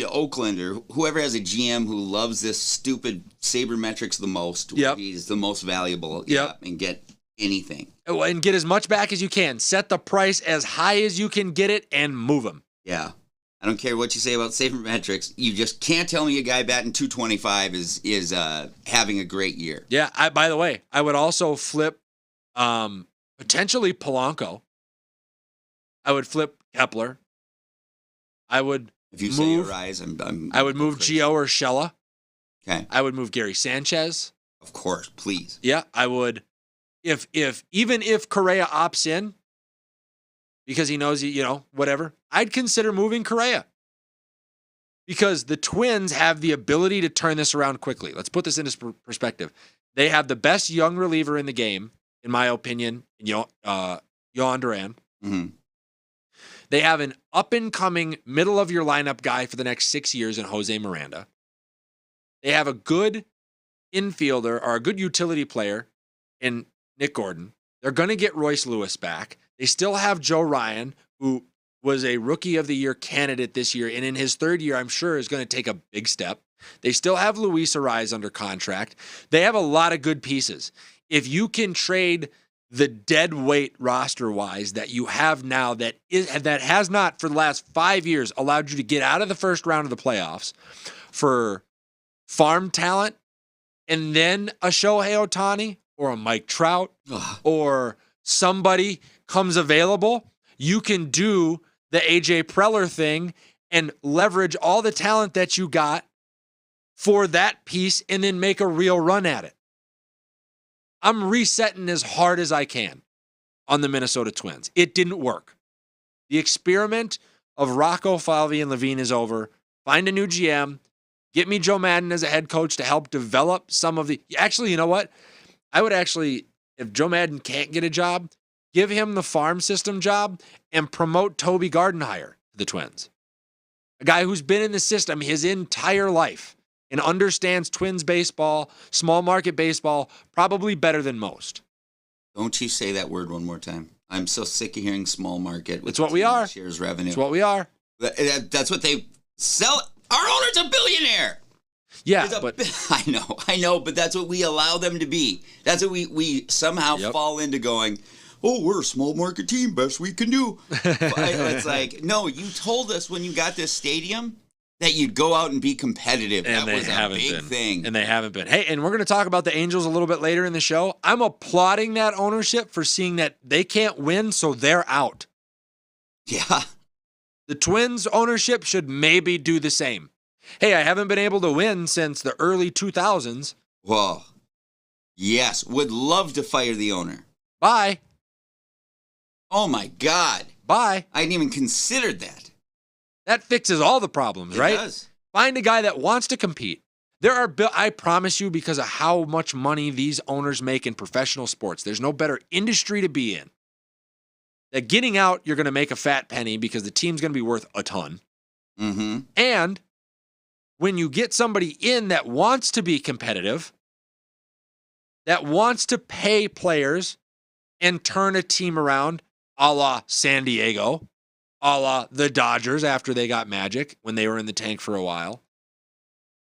Oakland or whoever has a GM who loves this stupid sabermetrics the most. Yep. He's the most valuable. Yep. And get anything. And get as much back as you can. Set the price as high as you can get it and move him. Yeah. I don't care what you say about sabermetrics. You just can't tell me a guy batting 225 is having a great year. Yeah. By the way, I would also flip potentially Polanco. I would flip Kepler. I would if you say Arise, I would move Gio Urshela. Okay. I would move Gary Sanchez. Of course, please. Yeah, I would. Even if Correa opts in, because he knows whatever, I'd consider moving Correa. Because the Twins have the ability to turn this around quickly. Let's put this into perspective. They have the best young reliever in the game, in my opinion, Yohan Duran. Mm-hmm. They have an up-and-coming, middle-of-your-lineup guy for the next 6 years in Jose Miranda. They have a good infielder or a good utility player in Nick Gordon. They're going to get Royce Lewis back. They still have Joe Ryan, who was a Rookie of the Year candidate this year, and in his third year, I'm sure is going to take a big step. They still have Luis Ariz under contract. They have a lot of good pieces. If you can trade the dead weight roster-wise that you have now that has not, for the last 5 years, allowed you to get out of the first round of the playoffs for farm talent, and then a Shohei Ohtani or a Mike Trout or somebody comes available, you can do the AJ Preller thing and leverage all the talent that you got for that piece and then make a real run at it. I'm resetting as hard as I can on the Minnesota Twins. It didn't work. The experiment of Rocco, Falvey, and Levine is over. Find a new GM. Get me Joe Madden as a head coach to help develop some of the... Actually, you know what? I would actually, if Joe Madden can't get a job, give him the farm system job and promote Toby Gardenhire to the Twins. A guy who's been in the system his entire life and understands Twins baseball, small market baseball, probably better than most. Don't you say that word one more time. I'm so sick of hearing small market. It's what we are. Shares revenue. It's what we are. That's what they sell. Our owner's a billionaire. Yeah, but I know, but that's what we allow them to be. That's what we somehow fall into going, oh, we're a small market team, best we can do. It's like, no, you told us when you got this stadium that you'd go out and be competitive. And that was a big thing. And they haven't been. Hey, and we're going to talk about the Angels a little bit later in the show. I'm applauding that ownership for seeing that they can't win, so they're out. Yeah. The Twins ownership should maybe do the same. Hey, I haven't been able to win since the early 2000s. Well, yes, would love to fire the owner. Bye. Oh, my God. Bye. I hadn't even considered that. That fixes all the problems, right? It does. Find a guy that wants to compete. I promise you, because of how much money these owners make in professional sports, there's no better industry to be in. That getting out, you're going to make a fat penny because the team's going to be worth a ton. Mm-hmm. And when you get somebody in that wants to be competitive, that wants to pay players and turn a team around, a la San Diego, a la the Dodgers after they got Magic when they were in the tank for a while,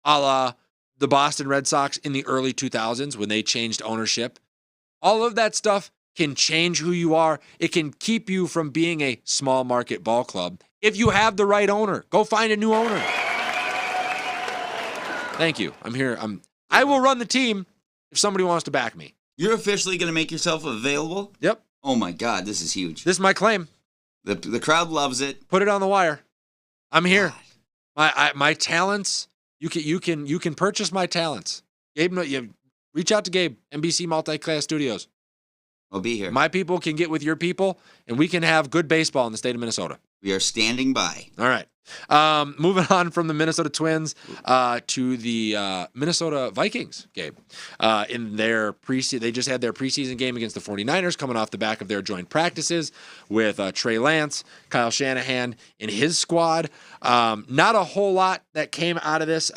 a la the Boston Red Sox in the early 2000s when they changed ownership. All of that stuff can change who you are. It can keep you from being a small market ball club. If you have the right owner, go find a new owner. Thank you. I'm here. I will run the team if somebody wants to back me. You're officially going to make yourself available? Yep. Oh, my God. This is huge. This is my claim. The crowd loves it. Put it on the wire. I'm here. My talents. You can purchase my talents. Gabe, reach out to Gabe, NBC Multiclass Studios. I'll be here. My people can get with your people, and we can have good baseball in the state of Minnesota. We are standing by. All right. Moving on from the Minnesota Twins to the Minnesota Vikings game. In their they just had their preseason game against the 49ers, coming off the back of their joint practices with Trey Lance, Kyle Shanahan in his squad. Not a whole lot that came out of this.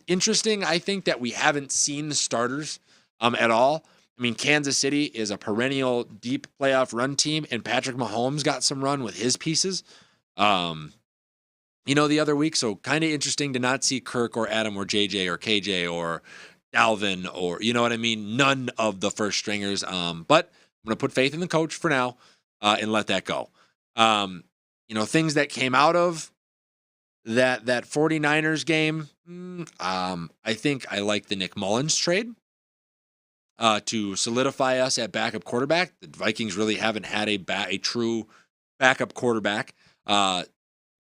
Interesting, I think, that we haven't seen the starters at all. I mean, Kansas City is a perennial deep playoff run team, and Patrick Mahomes got some run with his pieces. The other week, so kind of interesting to not see Kirk or Adam or JJ or KJ or Dalvin or, you know what I mean? None of the first stringers. But I'm going to put faith in the coach for now and let that go. Things that came out of that 49ers game, I think I like the Nick Mullins trade to solidify us at backup quarterback. The Vikings really haven't had a true backup quarterback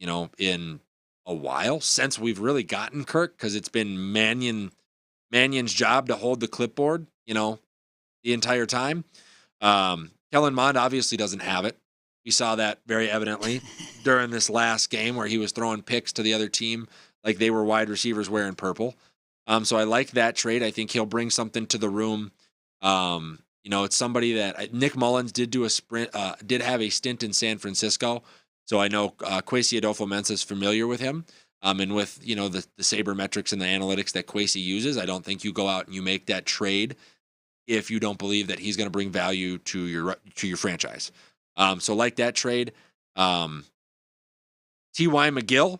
in a while since we've really gotten Kirk, because it's been Mannion's job to hold the clipboard, the entire time. Kellen Mond obviously doesn't have it. We saw that very evidently during this last game where he was throwing picks to the other team like they were wide receivers wearing purple. So I like that trade. I think he'll bring something to the room. It's somebody that Nick Mullins did have a stint in San Francisco. So I know Kwesi Adolfo-Mensah is familiar with him, and with the sabermetrics and the analytics that Kwesi uses. I don't think you go out and you make that trade if you don't believe that he's going to bring value to your franchise. So like that trade. T.Y. McGill,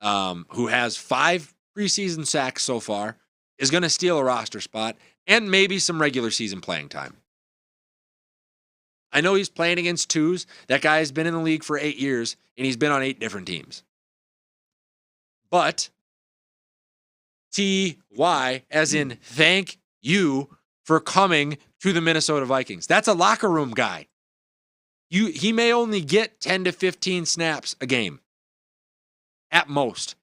who has 5 preseason sacks so far, is going to steal a roster spot and maybe some regular season playing time. I know he's playing against twos. That guy has been in the league for 8 years, and he's been on 8 different teams. But T.Y., as in thank you for coming to the Minnesota Vikings. That's a locker room guy. He may only get 10 to 15 snaps a game at most.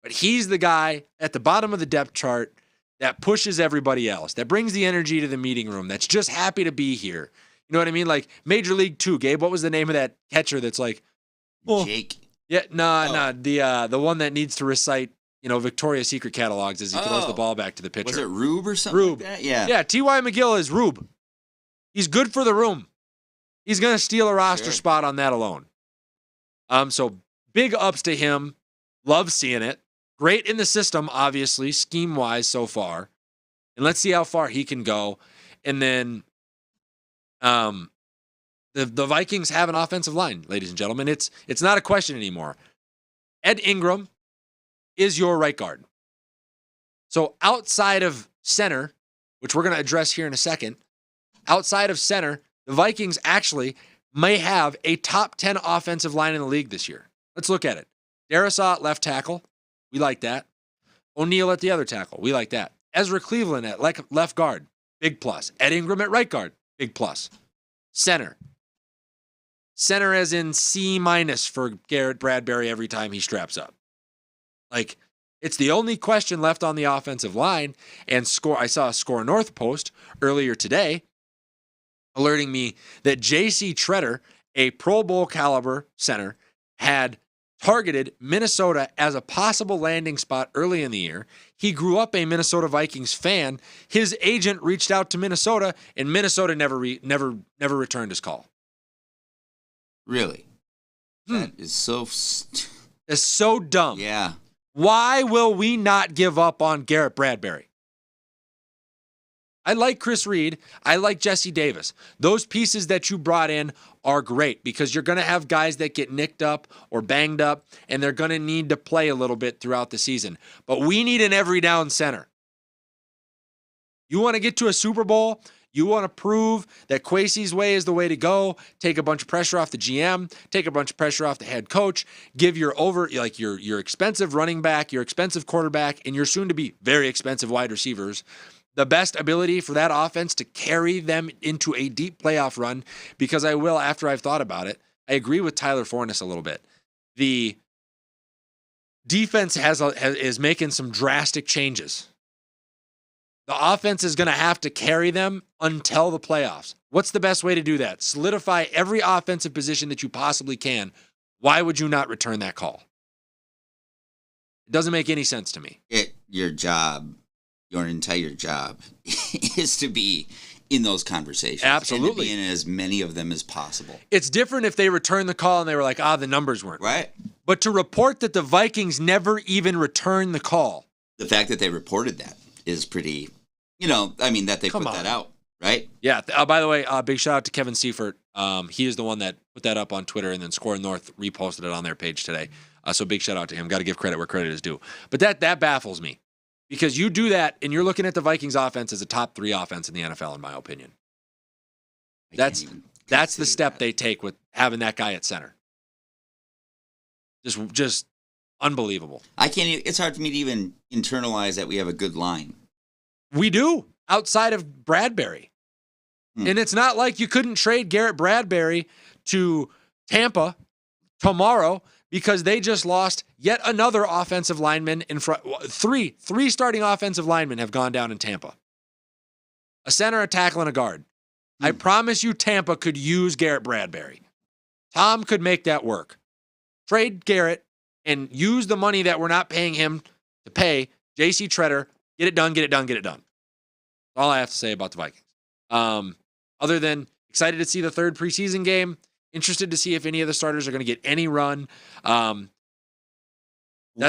But he's the guy at the bottom of the depth chart that pushes everybody else, that brings the energy to the meeting room, that's just happy to be here. You know what I mean? Like Major League 2, Gabe, what was the name of that catcher that's like, Jake? Yeah, the one that needs to recite, Victoria's Secret catalogs as he throws the ball back to the pitcher. Was it Rube or something like that? Yeah. Yeah, T.Y. McGill is Rube. He's good for the room. He's going to steal a roster spot on that alone. So big ups to him. Love seeing it. Great in the system, obviously, scheme-wise so far. And let's see how far he can go. And then the Vikings have an offensive line, ladies and gentlemen. It's not a question anymore. Ed Ingram is your right guard. So outside of center, which we're going to address here in a second, outside of center, the Vikings actually may have a top 10 offensive line in the league this year. Let's look at it. Darrisaw at left tackle. We like that. O'Neal at the other tackle. We like that. Ezra Cleveland at left guard. Big plus. Ed Ingram at right guard. Big plus. Center. Center as in C- for Garrett Bradbury every time he straps up. Like, it's the only question left on the offensive line. And I saw a Score North post earlier today alerting me that J.C. Tretter, a Pro Bowl caliber center, had targeted Minnesota as a possible landing spot early in the year. He grew up a Minnesota Vikings fan. His agent reached out to Minnesota, and Minnesota never returned his call. Really? That is so... It's so dumb. Yeah. Why will we not give up on Garrett Bradbury? I like Chris Reed. I like Jesse Davis. Those pieces that you brought in are great because you're going to have guys that get nicked up or banged up, and they're going to need to play a little bit throughout the season. But we need an every down center. You want to get to a Super Bowl? You want to prove that Kwesi's way is the way to go, take a bunch of pressure off the GM, take a bunch of pressure off the head coach, give your expensive running back, your expensive quarterback, and your soon-to-be very expensive wide receivers the best ability for that offense to carry them into a deep playoff run, because I will, after I've thought about it, I agree with Tyler Forness a little bit. The defense is making some drastic changes. The offense is going to have to carry them until the playoffs. What's the best way to do that? Solidify every offensive position that you possibly can Why would you not return that call? It doesn't make any sense to me. Your job, your entire job, is to be in those conversations. Absolutely. And to be in as many of them as possible. It's different if they returned the call and they were like, the numbers weren't right. But to report that the Vikings never even returned the call. The fact that they reported that is pretty, that they put that out, right? Yeah. By the way, big shout out to Kevin Seifert. He is the one that put that up on Twitter, and then Score North reposted it on their page today. So big shout out to him. Got to give credit where credit is due. But that baffles me, because you do that and you're looking at the Vikings offense as a top 3 offense in the NFL, in my opinion. That's the step they take with having that guy at center. Just unbelievable. It's hard for me to even internalize that we have a good line. We do, outside of Bradbury. And it's not like you couldn't trade Garrett Bradbury to Tampa tomorrow, because they just lost yet another offensive lineman in front. Three starting offensive linemen have gone down in Tampa. A center, a tackle, and a guard. I promise you Tampa could use Garrett Bradbury. Tom could make that work. Trade Garrett and use the money that we're not paying him to pay J.C. Treader. Get it done. That's all I have to say about the Vikings. Other than excited to see the 3rd preseason game, interested to see if any of the starters are going to get any run. That's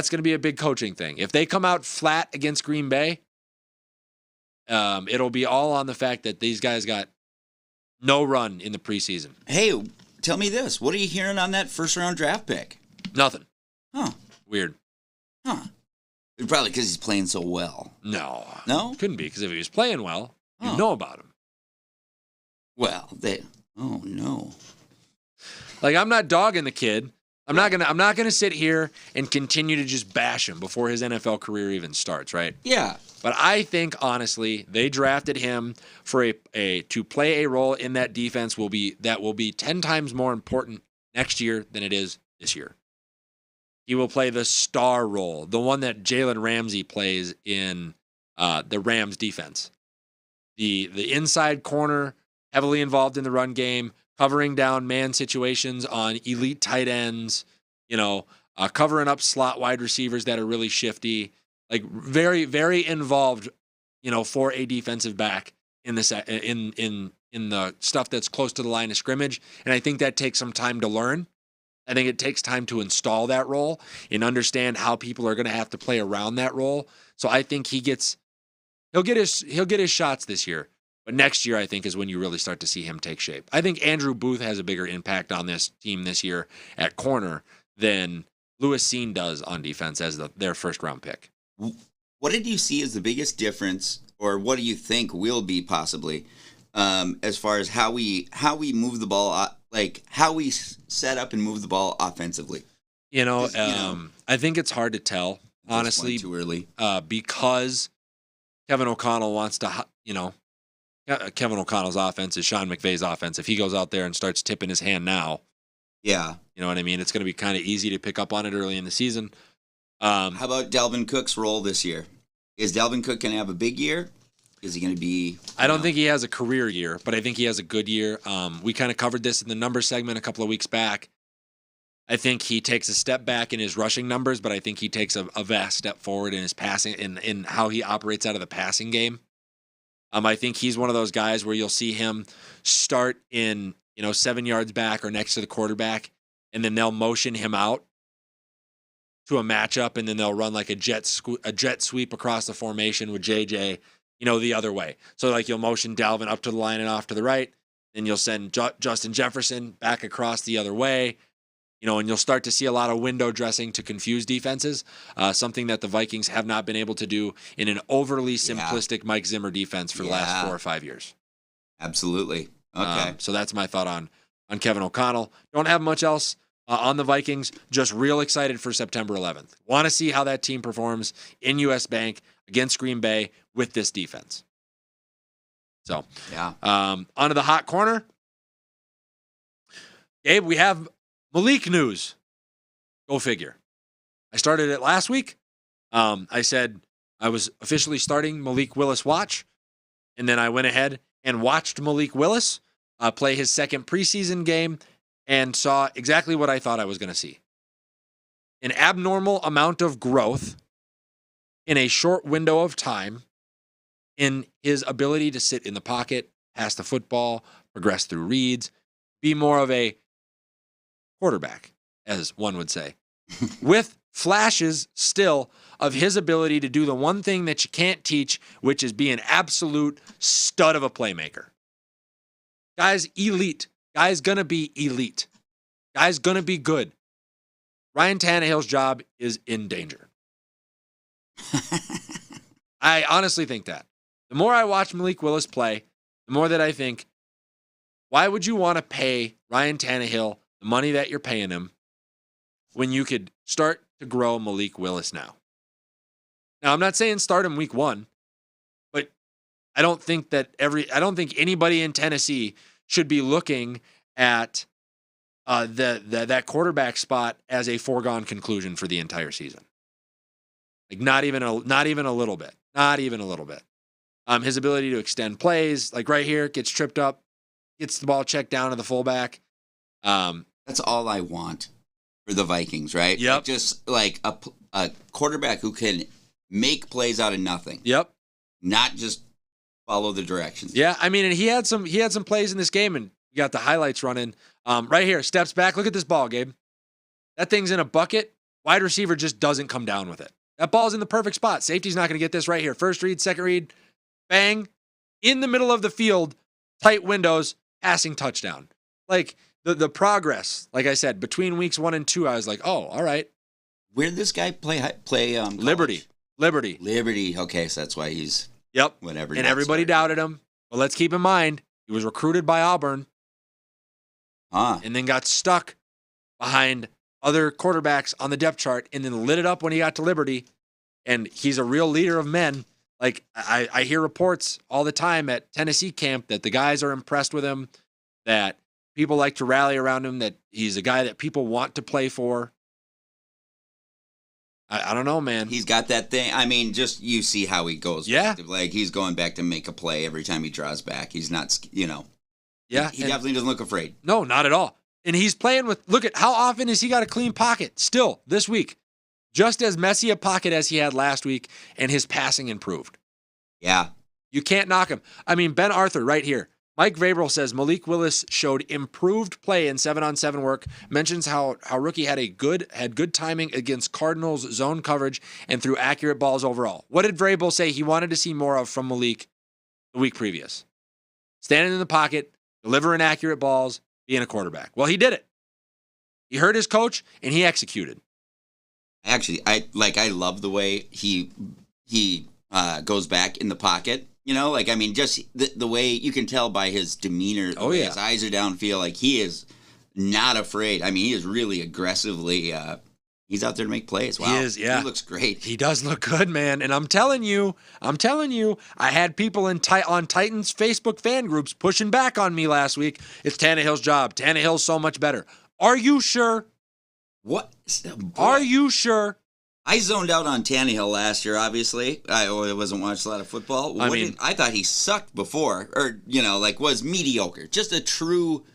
going to be a big coaching thing. If they come out flat against Green Bay, it'll be all on the fact that these guys got no run in the preseason. Hey, tell me this. What are you hearing on that first-round draft pick? Nothing. Huh. Weird. Huh. Probably because he's playing so well. No? Couldn't be, because if he was playing well, you'd know about him. Well, oh no. Like, I'm not dogging the kid. I'm not gonna sit here and continue to just bash him before his NFL career even starts, right? Yeah. But I think, honestly, they drafted him for to play a role in that defense that will be 10 times more important next year than it is this year. He will play the star role, the one that Jalen Ramsey plays in the Rams defense. The inside corner, heavily involved in the run game, covering down man situations on elite tight ends, covering up slot wide receivers that are really shifty, like very, very involved, for a defensive back in the stuff that's close to the line of scrimmage. And I think that takes some time to learn. I think it takes time to install that role and understand how people are going to have to play around that role. So I think he'll get his shots this year. But next year, I think, is when you really start to see him take shape. I think Andrew Booth has a bigger impact on this team this year at corner than Lewis Cine does on defense as their first-round pick. What did you see as the biggest difference, or what do you think will be possibly, as far as how we move the ball, like how we set up and move the ball offensively? I think it's hard to tell, honestly, too early, because Kevin O'Connell wants to, Kevin O'Connell's offense is Sean McVay's offense. If he goes out there and starts tipping his hand now, yeah, you know what I mean? It's going to be kind of easy to pick up on it early in the season. How about Dalvin Cook's role this year? Is Dalvin Cook going to have a big year? Is he going to be... I don't think he has a career year, but I think he has a good year. We kind of covered this in the numbers segment a couple of weeks back. I think he takes a step back in his rushing numbers, but I think he takes a vast step forward in his passing, in how he operates out of the passing game. I think he's one of those guys where you'll see him start in, 7 yards back or next to the quarterback, and then they'll motion him out to a matchup, and then they'll run like a jet sweep across the formation with JJ, the other way. So like you'll motion Dalvin up to the line and off to the right, then you'll send Justin Jefferson back across the other way, and you'll start to see a lot of window dressing to confuse defenses, something that the Vikings have not been able to do in an overly simplistic Mike Zimmer defense for the last 4 or 5 years. Absolutely. Okay. So that's my thought on Kevin O'Connell. Don't have much else on the Vikings. Just real excited for September 11th. Want to see how that team performs in US Bank against Green Bay with this defense. So, onto the hot corner. Gabe, we have Malik news. Go figure. I started it last week. I said I was officially starting Malik Willis watch, and then I went ahead and watched Malik Willis play his second preseason game and saw exactly what I thought I was going to see. An abnormal amount of growth in a short window of time in his ability to sit in the pocket, pass the football, progress through reads, be more of a quarterback, as one would say, with flashes still of his ability to do the one thing that you can't teach, which is be an absolute stud of a playmaker. Guy's elite. Guy's going to be elite. Guy's going to be good. Ryan Tannehill's job is in danger. I honestly think that. The more I watch Malik Willis play, the more that I think, why would you want to pay Ryan Tannehill the money that you're paying him when you could start to grow Malik Willis now? Now, I'm not saying start him week 1, but I don't think anybody in Tennessee should be looking at that quarterback spot as a foregone conclusion for the entire season. Like not even a little bit. Not even a little bit. His ability to extend plays, like right here, gets tripped up, gets the ball checked down to the fullback. That's all I want for the Vikings, right? Yep. Like just like a quarterback who can make plays out of nothing. Yep. Not just follow the directions. Yeah, I mean, and he had some plays in this game, and you got the highlights running. Right here, steps back. Look at this ball, Gabe. That thing's in a bucket. Wide receiver just doesn't come down with it. That ball's in the perfect spot. Safety's not going to get this right here. First read, second read, bang, in the middle of the field, tight windows, passing touchdown. Like the progress, like I said, between weeks 1 and 2, I was like, oh, all right. Where did this guy play? Liberty. Okay, so that's why he's whatever. And everybody doubted him. But let's keep in mind, he was recruited by Auburn, and then got stuck behind other quarterbacks on the depth chart, and then lit it up when he got to Liberty. And he's a real leader of men. Like I hear reports all the time at Tennessee camp that the guys are impressed with him, that people like to rally around him, that he's a guy that people want to play for. I don't know, man. He's got that thing. I mean, just you see how he goes. Yeah. Like he's going back to make a play every time he draws back. He's not, Yeah. He definitely doesn't look afraid. No, not at all. And he's playing with, look at how often has he got a clean pocket still this week. Just as messy a pocket as he had last week, and his passing improved. Yeah. You can't knock him. I mean, Ben Arthur right here. Mike Vrabel says Malik Willis showed improved play in 7-on-7 work, mentions how rookie had good timing against Cardinals zone coverage and threw accurate balls overall. What did Vrabel say he wanted to see more of from Malik the week previous? Standing in the pocket, delivering accurate balls, being a quarterback. Well, he did it. He heard his coach, and he executed. Actually, I love the way he goes back in the pocket. Just the way you can tell by his demeanor. Oh, yeah. His eyes are downfield. Like, he is not afraid. I mean, he is really aggressively, he's out there to make plays. Wow. He is, yeah. He looks great. He does look good, man. And I'm telling you, I had people on Titans Facebook fan groups pushing back on me last week. It's Tannehill's job. Tannehill's so much better. Are you sure? What? Boy. Are you sure? I zoned out on Tannehill last year, obviously. I wasn't watching a lot of football. I thought he sucked before, or, was mediocre. Just a true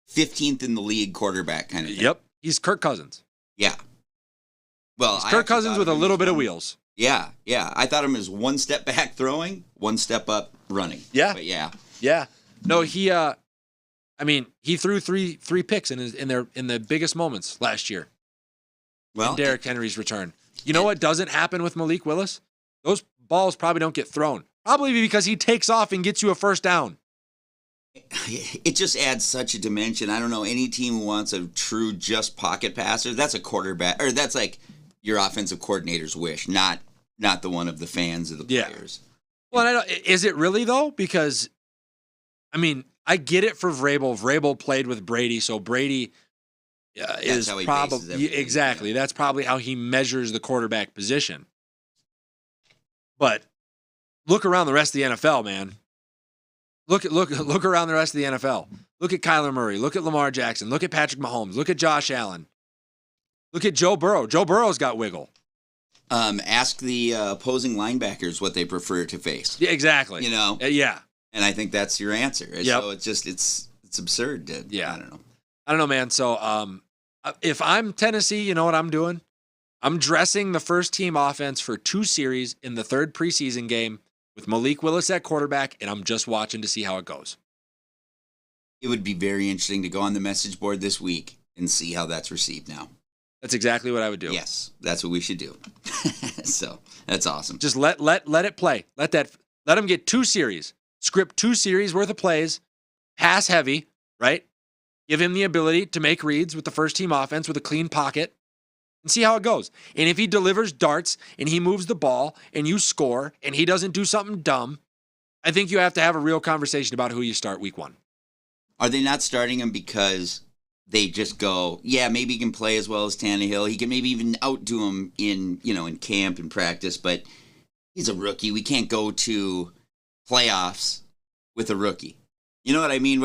15th in the league quarterback kind of thing. Yep. He's Kirk Cousins. Yeah. Well, he's Kirk Cousins with a little bit of wheels. Yeah. I thought him as one step back throwing, one step up running. Yeah. But yeah. Yeah. No, he threw three picks in the biggest moments last year. Well, in Derrick Henry's return. You know what doesn't happen with Malik Willis? Those balls probably don't get thrown. Probably because he takes off and gets you a first down. It just adds such a dimension. I don't know, any team who wants a true just pocket passer, that's a quarterback, or that's like your offensive coordinator's wish, not the one of the fans of the players. Well, is it really, though? Because, I get it for Vrabel. Vrabel played with Brady, so Brady... is probably exactly. Yeah. That's probably how he measures the quarterback position. But look around the rest of the NFL, man. Look around the rest of the NFL. Look at Kyler Murray. Look at Lamar Jackson. Look at Patrick Mahomes. Look at Josh Allen. Look at Joe Burrow. Joe Burrow's got wiggle. Ask the opposing linebackers what they prefer to face. Yeah, exactly. Yeah. And I think that's your answer. Yep. So it's absurd. I don't know. I don't know, man. So if I'm Tennessee, you know what I'm doing? I'm dressing the first team offense for 2 series in the 3rd preseason game with Malik Willis at quarterback, and I'm just watching to see how it goes. It would be very interesting to go on the message board this week and see how that's received now. That's exactly what I would do. Yes, that's what we should do. So that's awesome. Just let it play. Let them get 2 series. Script 2 series worth of plays. Pass heavy, right? Give him the ability to make reads with the first team offense with a clean pocket and see how it goes. And if he delivers darts and he moves the ball and you score and he doesn't do something dumb, I think you have to have a real conversation about who you start week 1. Are they not starting him because they just go, yeah, maybe he can play as well as Tannehill. He can maybe even outdo him in camp and practice, but he's a rookie. We can't go to playoffs with a rookie. You know what I mean?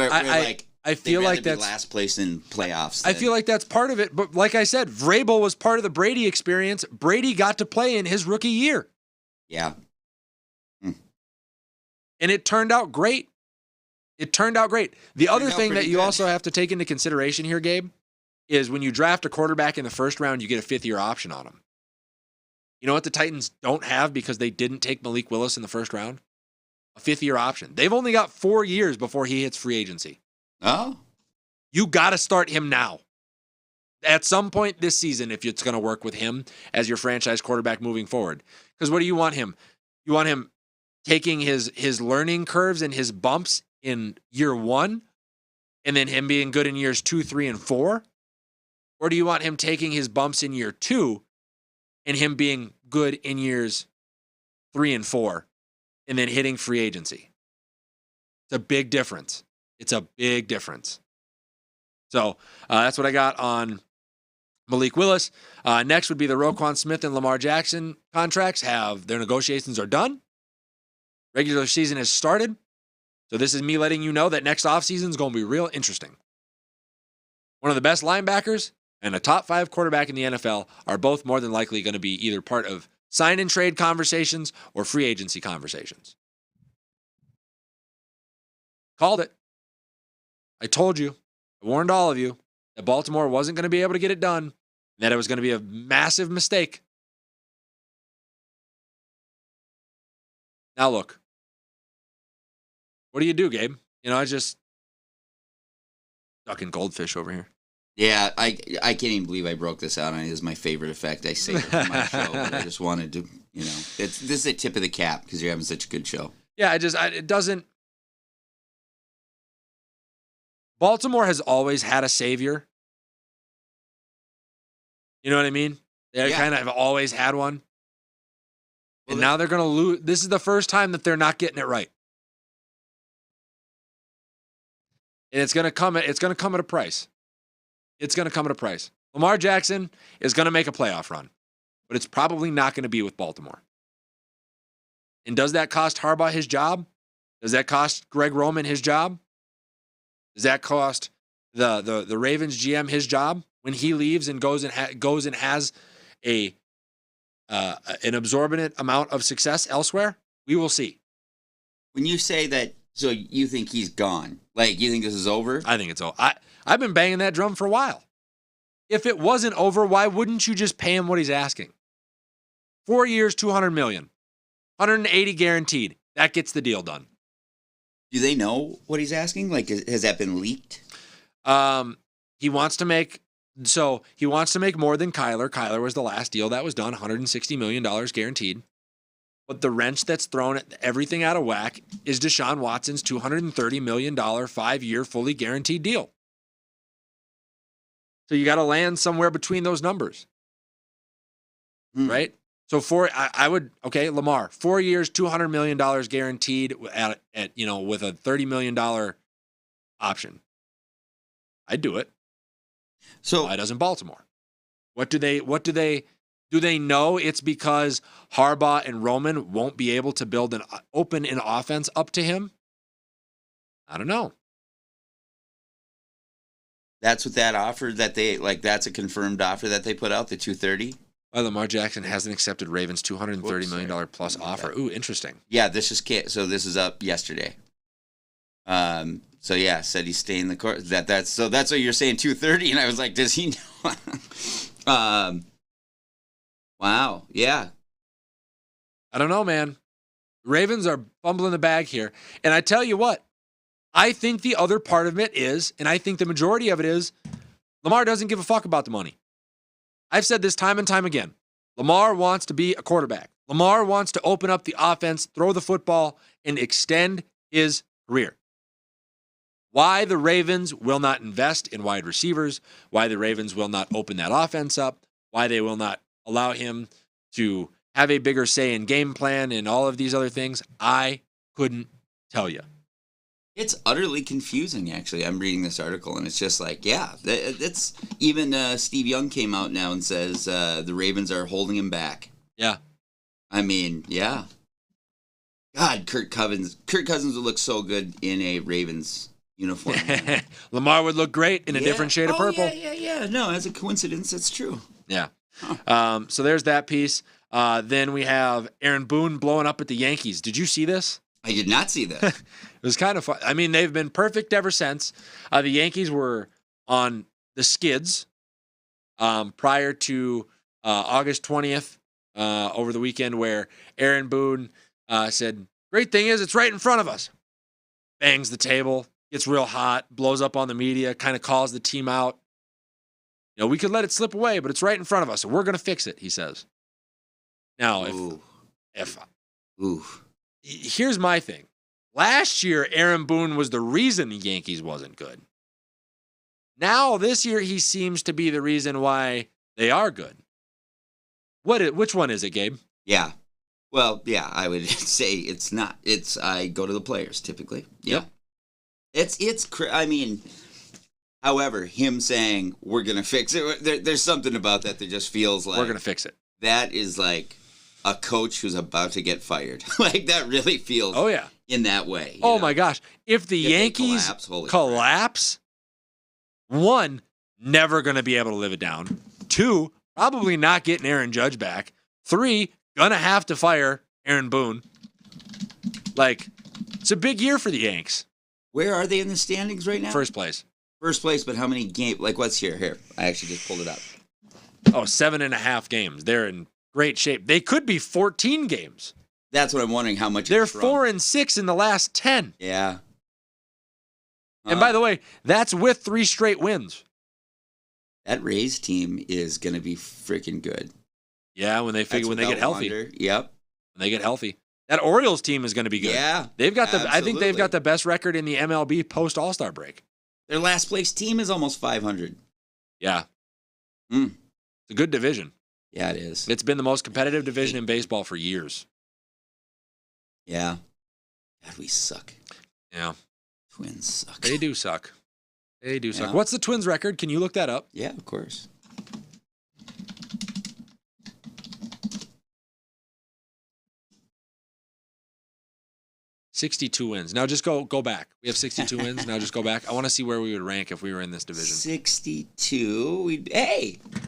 I feel like that's last place in playoffs. I feel like that's part of it. But like I said, Vrabel was part of the Brady experience. Brady got to play in his rookie year. Yeah. And it turned out great. The other thing that you also have to take into consideration here, Gabe, is when you draft a quarterback in the first round, you get a 5th-year option on him. You know what the Titans don't have because they didn't take Malik Willis in the first round? A 5th-year option. They've only got 4 years before he hits free agency. Oh. You got to start him now. At some point this season, if it's going to work with him as your franchise quarterback moving forward. Because what do you want him? You want him taking his learning curves and his bumps in year 1 and then him being good in years 2, 3, and 4? Or do you want him taking his bumps in year 2 and him being good in years 3 and 4 and then hitting free agency? It's a big difference. So that's what I got on Malik Willis. Next would be the Roquan Smith and Lamar Jackson contracts. Their negotiations are done. Regular season has started. So this is me letting you know that next offseason is going to be real interesting. One of the best linebackers and a top 5 quarterback in the NFL are both more than likely going to be either part of sign and trade conversations or free agency conversations. Called it. I told you. I warned all of you that Baltimore wasn't going to be able to get it done, and that it was going to be a massive mistake. Now look. What do you do, Gabe? I just ducking goldfish over here. Yeah, I can't even believe I broke this out on it. This is my favorite effect. I say it for my show, but I just wanted to, this is a tip of the cap because you're having such a good show. Yeah, it doesn't. Baltimore has always had a savior. You know what I mean? They kind of have always had one. And now they're going to lose. This is the first time that they're not getting it right. And it's going to come at a price. It's going to come at a price. Lamar Jackson is going to make a playoff run, but it's probably not going to be with Baltimore. And does that cost Harbaugh his job? Does that cost Greg Roman his job? Does that cost the Ravens GM his job when he leaves and goes and has an absorbent amount of success elsewhere? We will see. When you say that, so you think he's gone? Like, you think this is over? I think it's over. I've been banging that drum for a while. If it wasn't over, why wouldn't you just pay him what he's asking? 4 years, $200 million, 180 guaranteed. That gets the deal done. Do they know what he's asking? Like, has that been leaked? He wants to make more than Kyler. Kyler was the last deal that was done, $160 million guaranteed. But the wrench that's thrown at everything out of whack is Deshaun Watson's $230 million 5-year fully guaranteed deal. So you got to land somewhere between those numbers, right? So Lamar, 4 years, $200 million guaranteed at with a $30 million option. I'd do it. So why doesn't Baltimore? Do they know it's because Harbaugh and Roman won't be able to build an offense up to him? I don't know. That's what that offer that that's a confirmed offer that they put out, the 230. Well, Lamar Jackson hasn't accepted Ravens' $230 million plus offer. Ooh, interesting. Yeah, this is up yesterday. So yeah, said he's staying the course. That's what you're saying 2:30, and I was like, does he know? Wow, yeah. I don't know, man. Ravens are fumbling the bag here. And I tell you what, I think the other part of it is, and I think the majority of it is, Lamar doesn't give a fuck about the money. I've said this time and time again. Lamar wants to be a quarterback. Lamar wants to open up the offense, throw the football, and extend his career. Why the Ravens will not invest in wide receivers, why the Ravens will not open that offense up, why they will not allow him to have a bigger say in game plan and all of these other things, I couldn't tell you. It's utterly confusing, actually. I'm reading this article, and it's just like, yeah, it's even Steve Young came out now and says the Ravens are holding him back. Yeah. I mean, yeah. God, Kirk Cousins would look so good in a Ravens uniform. Lamar would look great in a different shade of purple. Yeah. No, as a coincidence, that's true. Yeah. So there's that piece. Then we have Aaron Boone blowing up at the Yankees. Did you see this? I did not see that. It was kind of fun. I mean, they've been perfect ever since. The Yankees were on the skids prior to August 20th over the weekend, where Aaron Boone said, "Great thing is it's right in front of us." Bangs the table, gets real hot, blows up on the media, kind of calls the team out. You know, we could let it slip away, but it's right in front of us, and we're going to fix it, he says. Now, here's my thing. Last year, Aaron Boone was the reason the Yankees wasn't good. Now, this year, he seems to be the reason why they are good. Which one is it, Gabe? Yeah. Well, yeah, I would say it's not. I go to the players, typically. Yeah. Yep. I mean, however, him saying, we're going to fix it, there's something about that just feels like... We're going to fix it. That is like a coach who's about to get fired. Like, that really feels in that way. Oh, my gosh. If the Yankees collapse, one, never going to be able to live it down. Two, probably not getting Aaron Judge back. Three, going to have to fire Aaron Boone. Like, it's a big year for the Yanks. Where are they in the standings right now? First place. First place, but how many games? Like, what's here? Here, I actually just pulled it up. 7.5 games. They're in great shape. They could be 14 games. That's what I'm wondering, how much they're 4-6 in the last 10. Yeah. And by the way, that's with 3 straight wins. That Rays team is going to be freaking good. Yeah, when they get healthy. Yep. When they get healthy. That Orioles team is going to be good. Yeah. I think they've got the best record in the MLB post All-Star break. Their last place team is almost 500. Yeah. It's a good division. Yeah, it is. It's been the most competitive division in baseball for years. Yeah. God, we suck. Yeah. Twins suck. They do suck. They do suck. What's the Twins record? Can you look that up? Yeah, of course. $62 wins. Now just go back. We have 62 wins. Now just go back. I want to see where we would rank if we were in this division. 62.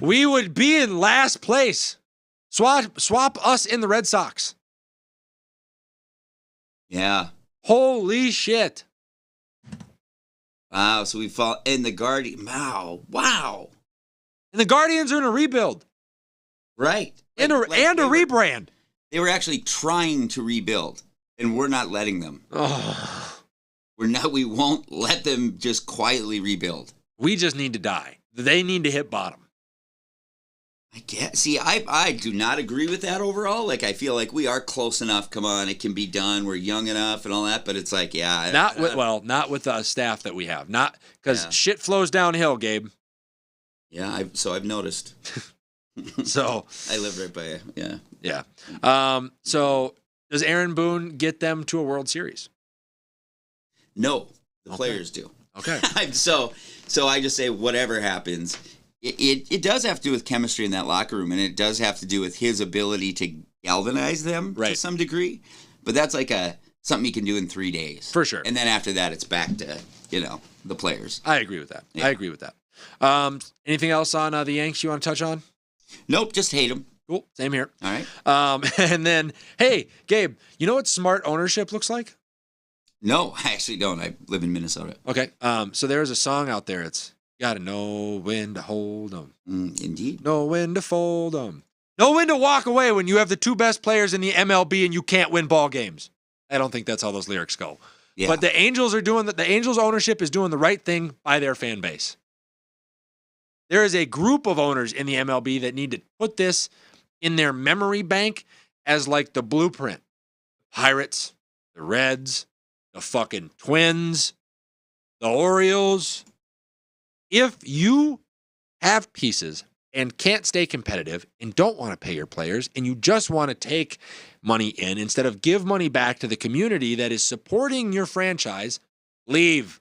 We would be in last place. Swap us in the Red Sox. Yeah. Holy shit. Wow, so we fall in the Guardian. Wow. And the Guardians are in a rebuild. Right. And a rebrand. They were actually trying to rebuild, and we're not letting them. Oh. We won't let them just quietly rebuild. We just need to die. They need to hit bottom. I guess. See, I do not agree with that overall. Like, I feel like we are close enough. Come on, it can be done. We're young enough and all that. But it's like, yeah. Not with the staff that we have. Not because shit flows downhill, Gabe. Yeah, I've noticed. So I live right by it. Yeah. Yeah. So does Aaron Boone get them to a World Series? No, the players do. Okay. So I just say whatever happens. It does have to do with chemistry in that locker room, and it does have to do with his ability to galvanize them to some degree. But that's like something you can do in 3 days. For sure. And then after that, it's back to, the players. I agree with that. Yeah. I agree with that. Anything else on the Yanks you want to touch on? Nope, just hate them. Cool. Same here. All right. And then, hey, Gabe, you know what smart ownership looks like? No, I actually don't. I live in Minnesota. Okay. So there's a song out there. It's gotta know when to hold 'em. Indeed. Know when to fold 'em. Know when to walk away when you have the two best players in the MLB and you can't win ball games. I don't think that's how those lyrics go. Yeah. But the Angels the Angels ownership is doing the right thing by their fan base. There is a group of owners in the MLB that need to put this in their memory bank as like the blueprint. Pirates, the Reds, the fucking Twins, the Orioles. If you have pieces and can't stay competitive and don't want to pay your players and you just want to take money in instead of give money back to the community that is supporting your franchise, leave.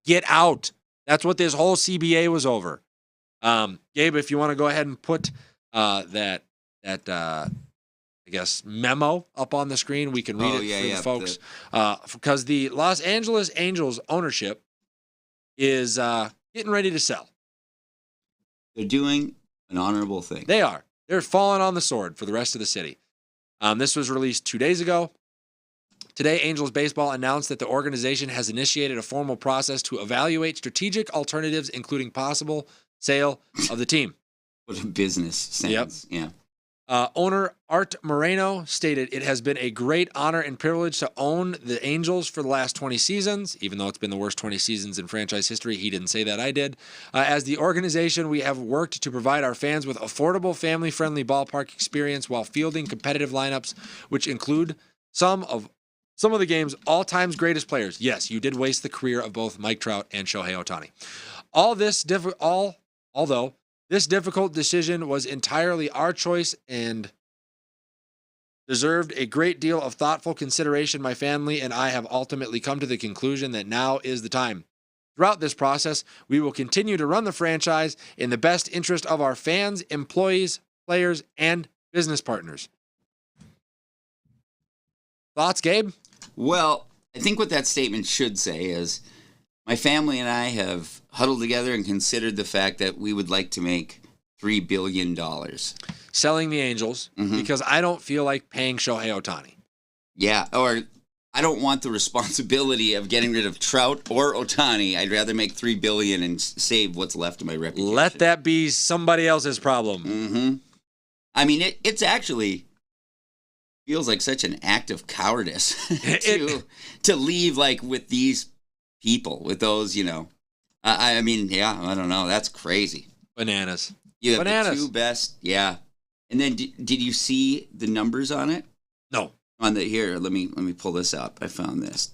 Get out. That's what this whole CBA was over. Gabe, if you want to go ahead and put that I guess memo up on the screen, we can read it for the folks. Because the Los Angeles Angels ownership is getting ready to sell. They're doing an honorable thing. They are. They're falling on the sword for the rest of the city. This was released 2 days ago. Today, Angels Baseball announced that the organization has initiated a formal process to evaluate strategic alternatives, including possible sale of the team. What a business sentence. Yep. Yeah. Owner Art Moreno stated, "It has been a great honor and privilege to own the Angels for the last 20 seasons, even though it's been the worst 20 seasons in franchise history." He didn't say that, I did. As the organization, we have worked to provide our fans with affordable, family-friendly ballpark experience while fielding competitive lineups, which include some of the game's all-time greatest players. Yes, you did waste the career of both Mike Trout and Shohei Ohtani. Although this difficult decision was entirely our choice and deserved a great deal of thoughtful consideration, my family and I have ultimately come to the conclusion that now is the time. Throughout this process, we will continue to run the franchise in the best interest of our fans, employees, players, and business partners. Thoughts, Gabe? Well, I think what that statement should say is my family and I have huddled together and considered the fact that we would like to make $3 billion. Selling the Angels because I don't feel like paying Shohei Ohtani. Yeah, or I don't want the responsibility of getting rid of Trout or Ohtani. I'd rather make $3 billion and save what's left of my reputation. Let that be somebody else's problem. I mean, it's actually feels like such an act of cowardice to leave like with these people, with those, I mean, yeah, I don't know. That's crazy. Bananas. You have the two best, yeah. And then did you see the numbers on it? No. Here, let me pull this up. I found this.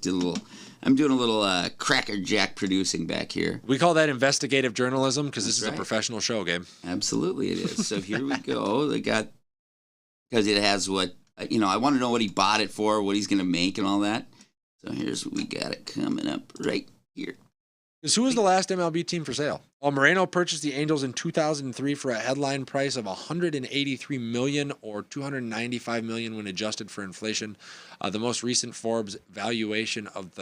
I'm doing a little Cracker Jack producing back here. We call that investigative journalism because this is a professional show, Gabe. Absolutely, it is. So here we go. Because it has what I want to know what he bought it for, what he's going to make, and all that. So here's what we got it coming up right here. Because who was the last MLB team for sale? Well, Moreno purchased the Angels in 2003 for a headline price of $183 million or $295 million when adjusted for inflation. The most recent Forbes valuation of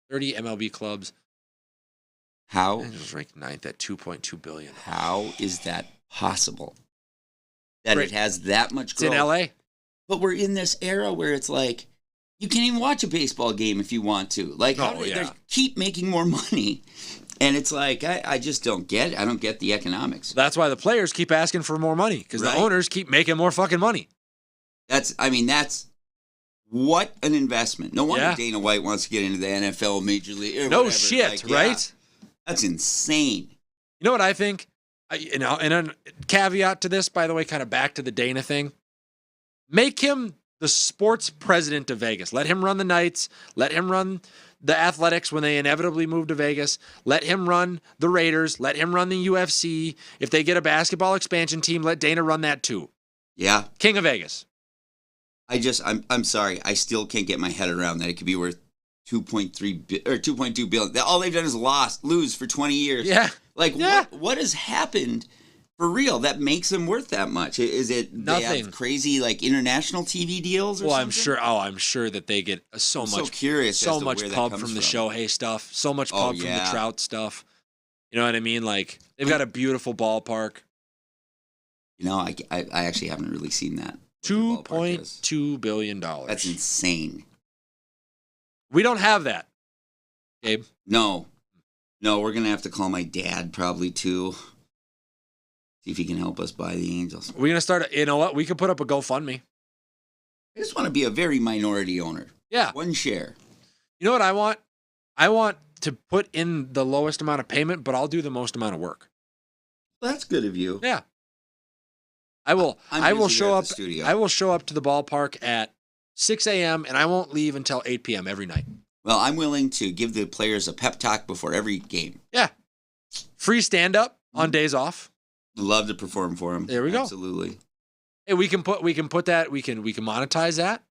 30 MLB clubs. How? Angels ranked ninth at $2.2 billion. How is that possible? That it has that much growth? It's in LA. But we're in this era where it's like, you can't even watch a baseball game if you want to. Like, they keep making more money. And it's like, I just don't get it. I don't get the economics. That's why the players keep asking for more money, because the owners keep making more fucking money. That's what an investment. No wonder Dana White wants to get into the NFL Major League. No shit, right? That's insane. You know what I think? And a caveat to this, by the way, kind of back to the Dana thing. Make him the sports president of Vegas. Let him run the Knights. Let him run the Athletics when they inevitably move to Vegas. Let him run the Raiders. Let him run the UFC. If they get a basketball expansion team, let Dana run that too. Yeah. King of Vegas. I'm sorry. I still can't get my head around that it could be worth $2.2 billion. All they've done is lose for 20 years. Yeah. What has happened? For real, that makes them worth that much. Is it nothing? They have crazy international TV deals or something? I'm sure that they get so much. So curious. So much pub from the Shohei stuff. So much pub from the Trout stuff. You know what I mean? Like they've got a beautiful ballpark. I actually haven't really seen that. $2.2 billion. That's insane. We don't have that, Gabe. No, we're gonna have to call my dad probably too. See if he can help us buy the Angels. We're gonna start. You know what? We could put up a GoFundMe. I just want to be a very minority owner. Yeah. 1 share. You know what I want? I want to put in the lowest amount of payment, but I'll do the most amount of work. Well, that's good of you. Yeah. I will show up. I will show up to the ballpark at 6 a.m. and I won't leave until 8 p.m. every night. Well, I'm willing to give the players a pep talk before every game. Yeah. Free stand-up on days off. Love to perform for them. There we go. Absolutely. Hey, we can put that. We can monetize that.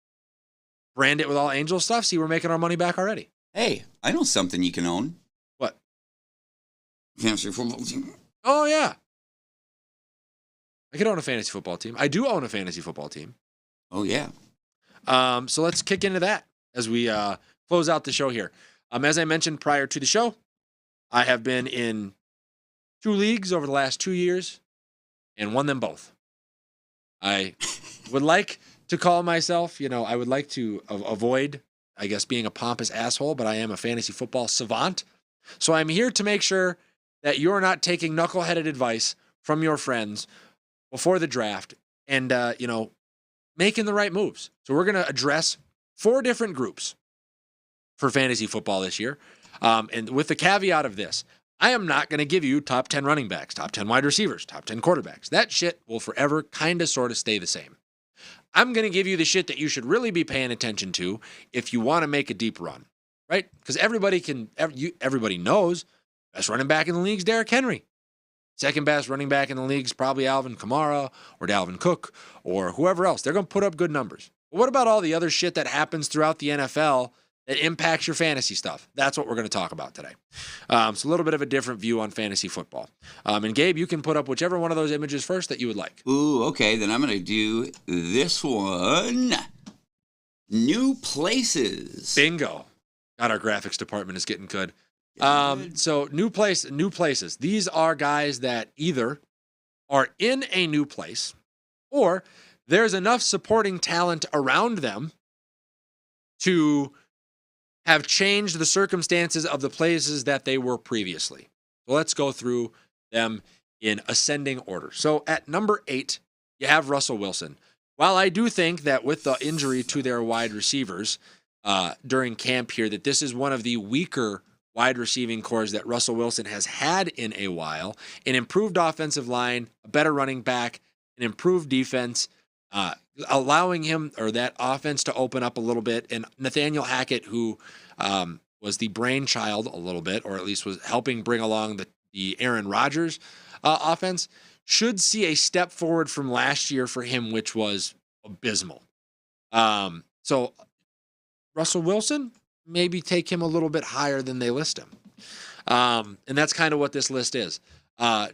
Brand it with all Angel stuff. See, we're making our money back already. Hey, I know something you can own. What? Fantasy football team. Oh yeah. I could own a fantasy football team. I do own a fantasy football team. Oh yeah. So let's kick into that as we close out the show here. As I mentioned prior to the show, I have been in 2 leagues over the last 2 years and won them both. I would like to call myself, I would like to avoid, I guess, being a pompous asshole, but I am a fantasy football savant. So I'm here to make sure that you're not taking knuckleheaded advice from your friends before the draft and, making the right moves. So we're going to address 4 different groups for fantasy football this year. And with the caveat of this, I am not going to give you top 10 running backs, top 10 wide receivers, top 10 quarterbacks. That shit will forever kind of sort of stay the same. I'm going to give you the shit that you should really be paying attention to if you want to make a deep run, right? Because everybody knows best running back in the league is Derrick Henry. Second best running back in the league is probably Alvin Kamara or Dalvin Cook or whoever else. They're going to put up good numbers. But what about all the other shit that happens throughout the NFL that impacts your fantasy stuff? That's what we're going to talk about today. So a little bit of a different view on fantasy football. And Gabe, you can put up whichever one of those images first that you would like. Ooh, okay. Then I'm going to do this one. New places. Bingo. God, our graphics department is getting good. So new places. These are guys that either are in a new place or there's enough supporting talent around them to have changed the circumstances of the places that they were previously. So let's go through them in ascending order. So at number 8, you have Russell Wilson. While I do think that with the injury to their wide receivers during camp here, that this is one of the weaker wide receiving cores that Russell Wilson has had in a while, an improved offensive line, a better running back, an improved defense, allowing him or that offense to open up a little bit. And Nathaniel Hackett, who was the brainchild a little bit, or at least was helping bring along the Aaron Rodgers offense, should see a step forward from last year for him, which was abysmal. So Russell Wilson, maybe take him a little bit higher than they list him. And that's kind of what this list is.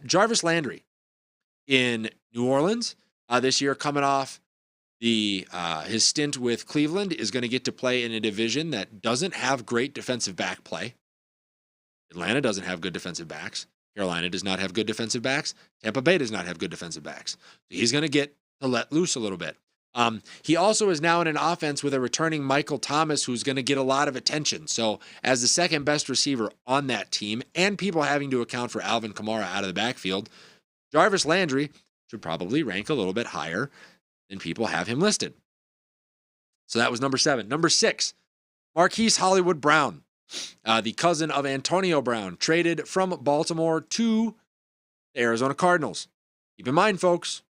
Jarvis Landry in New Orleans this year, coming off his stint with Cleveland, is going to get to play in a division that doesn't have great defensive back play. Atlanta doesn't have good defensive backs. Carolina does not have good defensive backs. Tampa Bay does not have good defensive backs. So he's going to get to let loose a little bit. He also is now in an offense with a returning Michael Thomas, who's going to get a lot of attention. So as the second best receiver on that team, and people having to account for Alvin Kamara out of the backfield, Jarvis Landry should probably rank a little bit higher than people have him listed. So that was number 7. Number 6, Marquise Hollywood Brown, the cousin of Antonio Brown, traded from Baltimore to the Arizona Cardinals. Keep in mind, folks,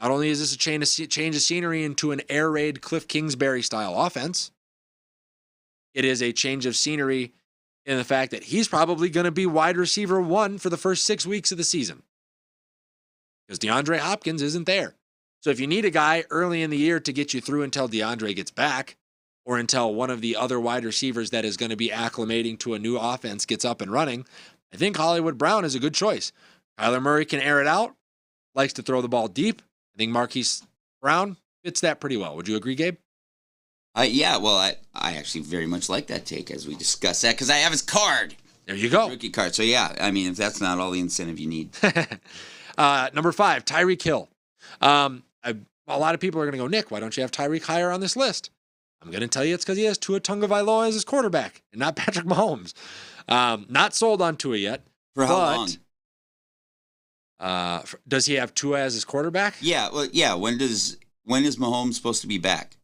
not only is this a change of scenery into an air raid Cliff Kingsbury style offense, it is a change of scenery in the fact that he's probably going to be wide receiver 1 for the first 6 weeks of the season because DeAndre Hopkins isn't there. So if you need a guy early in the year to get you through until DeAndre gets back, or until one of the other wide receivers that is going to be acclimating to a new offense gets up and running, I think Hollywood Brown is a good choice. Kyler Murray can air it out, likes to throw the ball deep. I think Marquise Brown fits that pretty well. Would you agree, Gabe? Yeah, well, I actually very much like that take as we discussed that because I have his card. There you go. Rookie card. So, yeah, I mean, if that's not all the incentive you need. Number 5, Tyreek Hill. A lot of people are going to go, Nick, why don't you have Tyreek higher on this list? I'm going to tell you it's because he has Tua Tagovailoa as his quarterback and not Patrick Mahomes. Not sold on Tua yet. For how long? Does he have Tua as his quarterback? Yeah, well, yeah. When is Mahomes supposed to be back?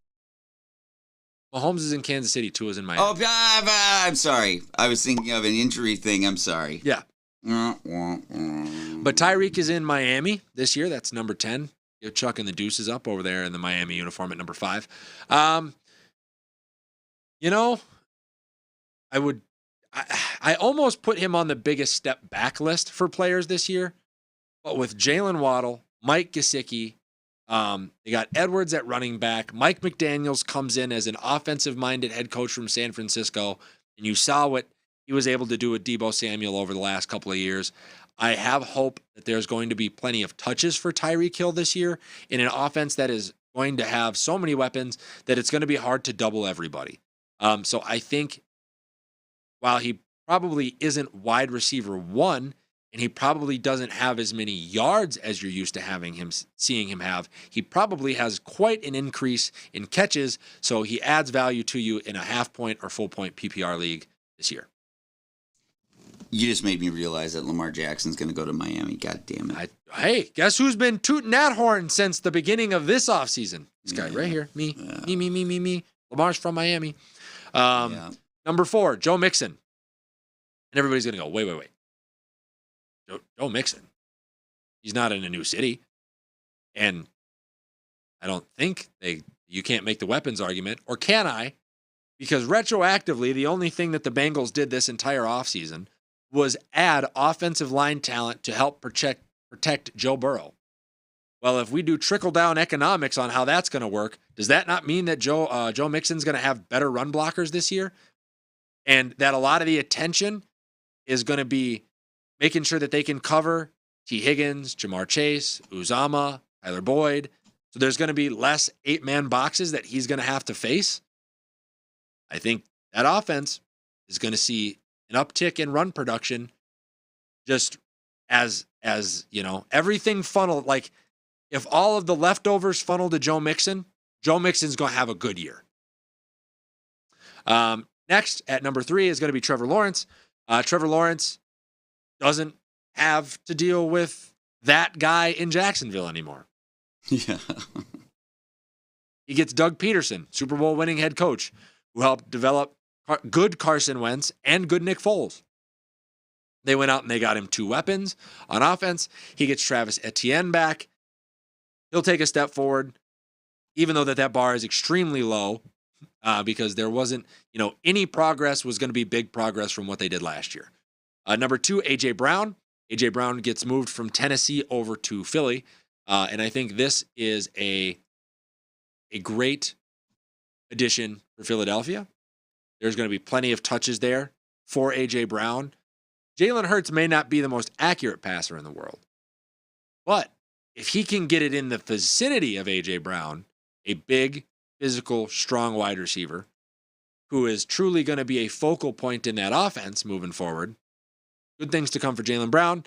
Mahomes is in Kansas City. Tua's in Miami. Oh, I'm sorry. I was thinking of an injury thing. I'm sorry. Yeah. But Tyreek is in Miami this year. That's number 10. You're chucking the deuces up over there in the Miami uniform at number 5. I almost put him on the biggest step back list for players this year. But with Jalen Waddle, Mike Gesicki, they got Edwards at running back. Mike McDaniels comes in as an offensive-minded head coach from San Francisco, and you saw what he was able to do with Deebo Samuel over the last couple of years. I have hope that there's going to be plenty of touches for Tyreek Hill this year in an offense that is going to have so many weapons that it's going to be hard to double everybody. So I think while he probably isn't wide receiver 1, and he probably doesn't have as many yards as you're used to seeing him have, he probably has quite an increase in catches, so he adds value to you in a half-point or full-point PPR league this year. You just made me realize that Lamar Jackson's going to go to Miami. God damn it. Hey, guess who's been tooting that horn since the beginning of this offseason? This guy right here. Me. Lamar's from Miami. Number 4, Joe Mixon. And everybody's going to go, wait. Joe Mixon. He's not in a new city. And I don't think you can't make the weapons argument. Or can I? Because retroactively, the only thing that the Bengals did this entire offseason was add offensive line talent to help protect Joe Burrow. Well, if we do trickle-down economics on how that's going to work, does that not mean that Joe Mixon's going to have better run blockers this year? And that a lot of the attention is going to be making sure that they can cover T. Higgins, Jamar Chase, Uzama, Tyler Boyd. So there's going to be less 8-man boxes that he's going to have to face. I think that offense is going to see an uptick in run production just as everything funneled. Like, if all of the leftovers funnel to Joe Mixon's going to have a good year. Next, at number 3 is going to be Trevor Lawrence. Trevor Lawrence doesn't have to deal with that guy in Jacksonville anymore. Yeah. He gets Doug Peterson, Super Bowl winning head coach, who helped develop good Carson Wentz and good Nick Foles. They went out and they got him 2 weapons on offense. He gets Travis Etienne back. He'll take a step forward, even though that bar is extremely low, because there wasn't, any progress was going to be big progress from what they did last year. Number 2, A.J. Brown. A.J. Brown gets moved from Tennessee over to Philly, and I think this is a great addition for Philadelphia. There's going to be plenty of touches there for A.J. Brown. Jalen Hurts may not be the most accurate passer in the world, but if he can get it in the vicinity of A.J. Brown, a big, physical, strong wide receiver who is truly going to be a focal point in that offense moving forward, good things to come for Jalen Brown,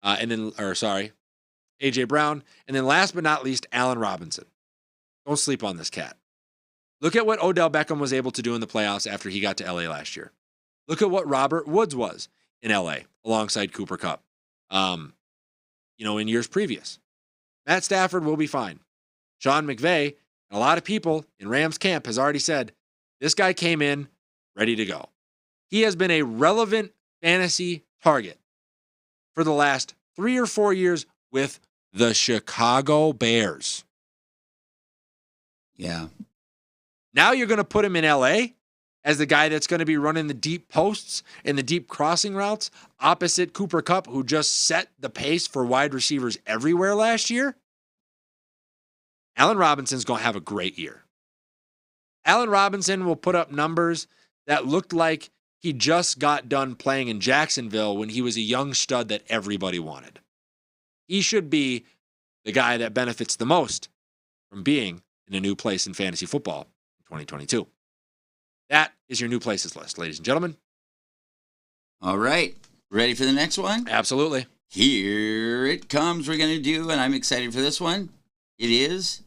A.J. Brown. And then last but not least, Allen Robinson. Don't sleep on this cat. Look at what Odell Beckham was able to do in the playoffs after he got to L.A. last year. Look at what Robert Woods was in L.A. alongside Cooper Kupp, in years previous. Matt Stafford will be fine. Sean McVay, a lot of people in Rams camp has already said, this guy came in ready to go. He has been a relevant fantasy target for the last 3 or 4 years with the Chicago Bears. Yeah. Now you're going to put him in LA as the guy that's going to be running the deep posts and the deep crossing routes opposite Cooper Kupp, who just set the pace for wide receivers everywhere last year. Allen Robinson's going to have a great year. Allen Robinson will put up numbers that looked like he just got done playing in Jacksonville when he was a young stud that everybody wanted. He should be the guy that benefits the most from being in a new place in fantasy football in 2022. That is your new places list, ladies and gentlemen. All right. Ready for the next one? Absolutely. Here it comes. We're going to do, and I'm excited for this one. It is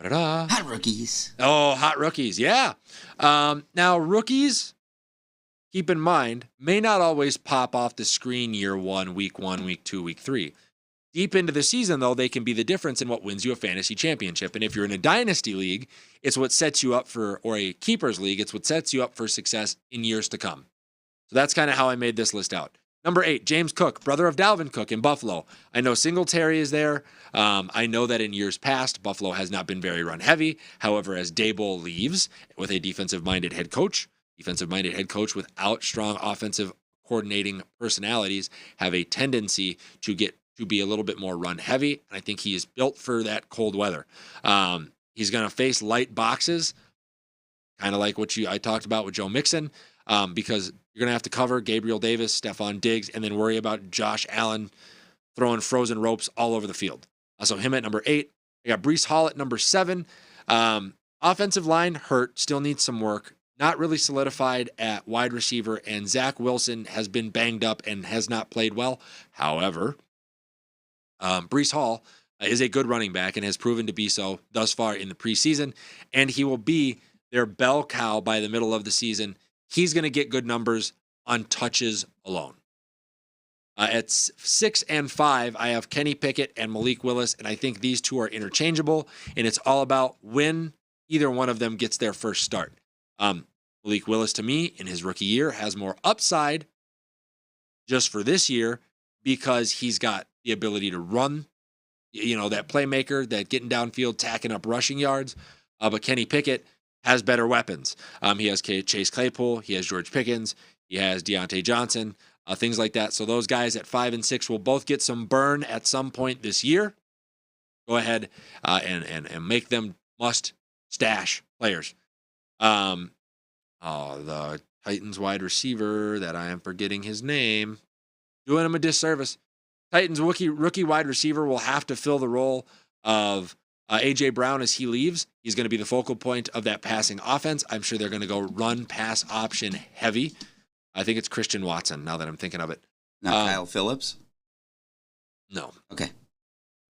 Hot rookies. Oh, hot rookies. Yeah. Now, rookies, keep in mind, may not always pop off the screen year one, week 2, week 3. Deep into the season, though, they can be the difference in what wins you a fantasy championship. And if you're in a dynasty league, it's what sets you up for, or a keepers league, it's what sets you up for success in years to come. So that's kind of how I made this list out. Number 8, James Cook, brother of Dalvin Cook in Buffalo. I know Singletary is there. I know that in years past, Buffalo has not been very run heavy. However, as Daboll leaves with a defensive-minded head coach without strong offensive coordinating personalities have a tendency to be a little bit more run heavy. And I think he is built for that cold weather. He's going to face light boxes, kind of like what I talked about with Joe Mixon, because you're going to have to cover Gabriel Davis, Stephon Diggs, and then worry about Josh Allen throwing frozen ropes all over the field. So him at number 8. I got Breece Hall at number 7. Offensive line hurt, still needs some work. Not really solidified at wide receiver, and Zach Wilson has been banged up and has not played well. However, Breece Hall is a good running back and has proven to be so thus far in the preseason, and he will be their bell cow by the middle of the season. He's going to get good numbers on touches alone. At 6 and 5, I have Kenny Pickett and Malik Willis, and I think these two are interchangeable, and it's all about when either one of them gets their first start. Malik Willis, to me, in his rookie year, has more upside just for this year because he's got the ability to run, that playmaker, that getting downfield, tacking up rushing yards. But Kenny Pickett has better weapons. He has Chase Claypool, he has George Pickens, he has Deontay Johnson, things like that. So those guys at 5 and 6 will both get some burn at some point this year. Go ahead and make them must stash players. The Titans wide receiver that I am forgetting his name, doing him a disservice. Titans rookie wide receiver will have to fill the role of A.J. Brown as he leaves. He's going to be the focal point of that passing offense. I'm sure they're going to go run pass option heavy. I think it's Christian Watson now that I'm thinking of it. Not Kyle Phillips? No. Okay.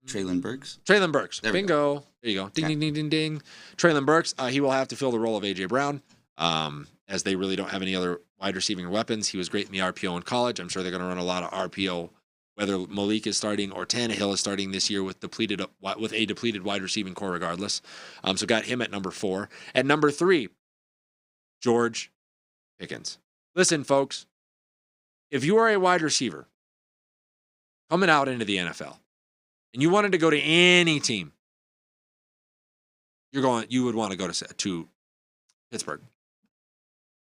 Treylon Burks? Treylon Burks. Bingo. There you go. Ding, ding, ding, ding, ding. Treylon Burks, he will have to fill the role of A.J. Brown, as they really don't have any other wide receiving weapons. He was great in the RPO in college. I'm sure they're going to run a lot of RPO, whether Malik is starting or Tannehill is starting this year with a depleted wide receiving core regardless. So got him at number 4. At number 3, George Pickens. Listen, folks, if you are a wide receiver coming out into the NFL and you wanted to go to any team, you would want to go to Pittsburgh.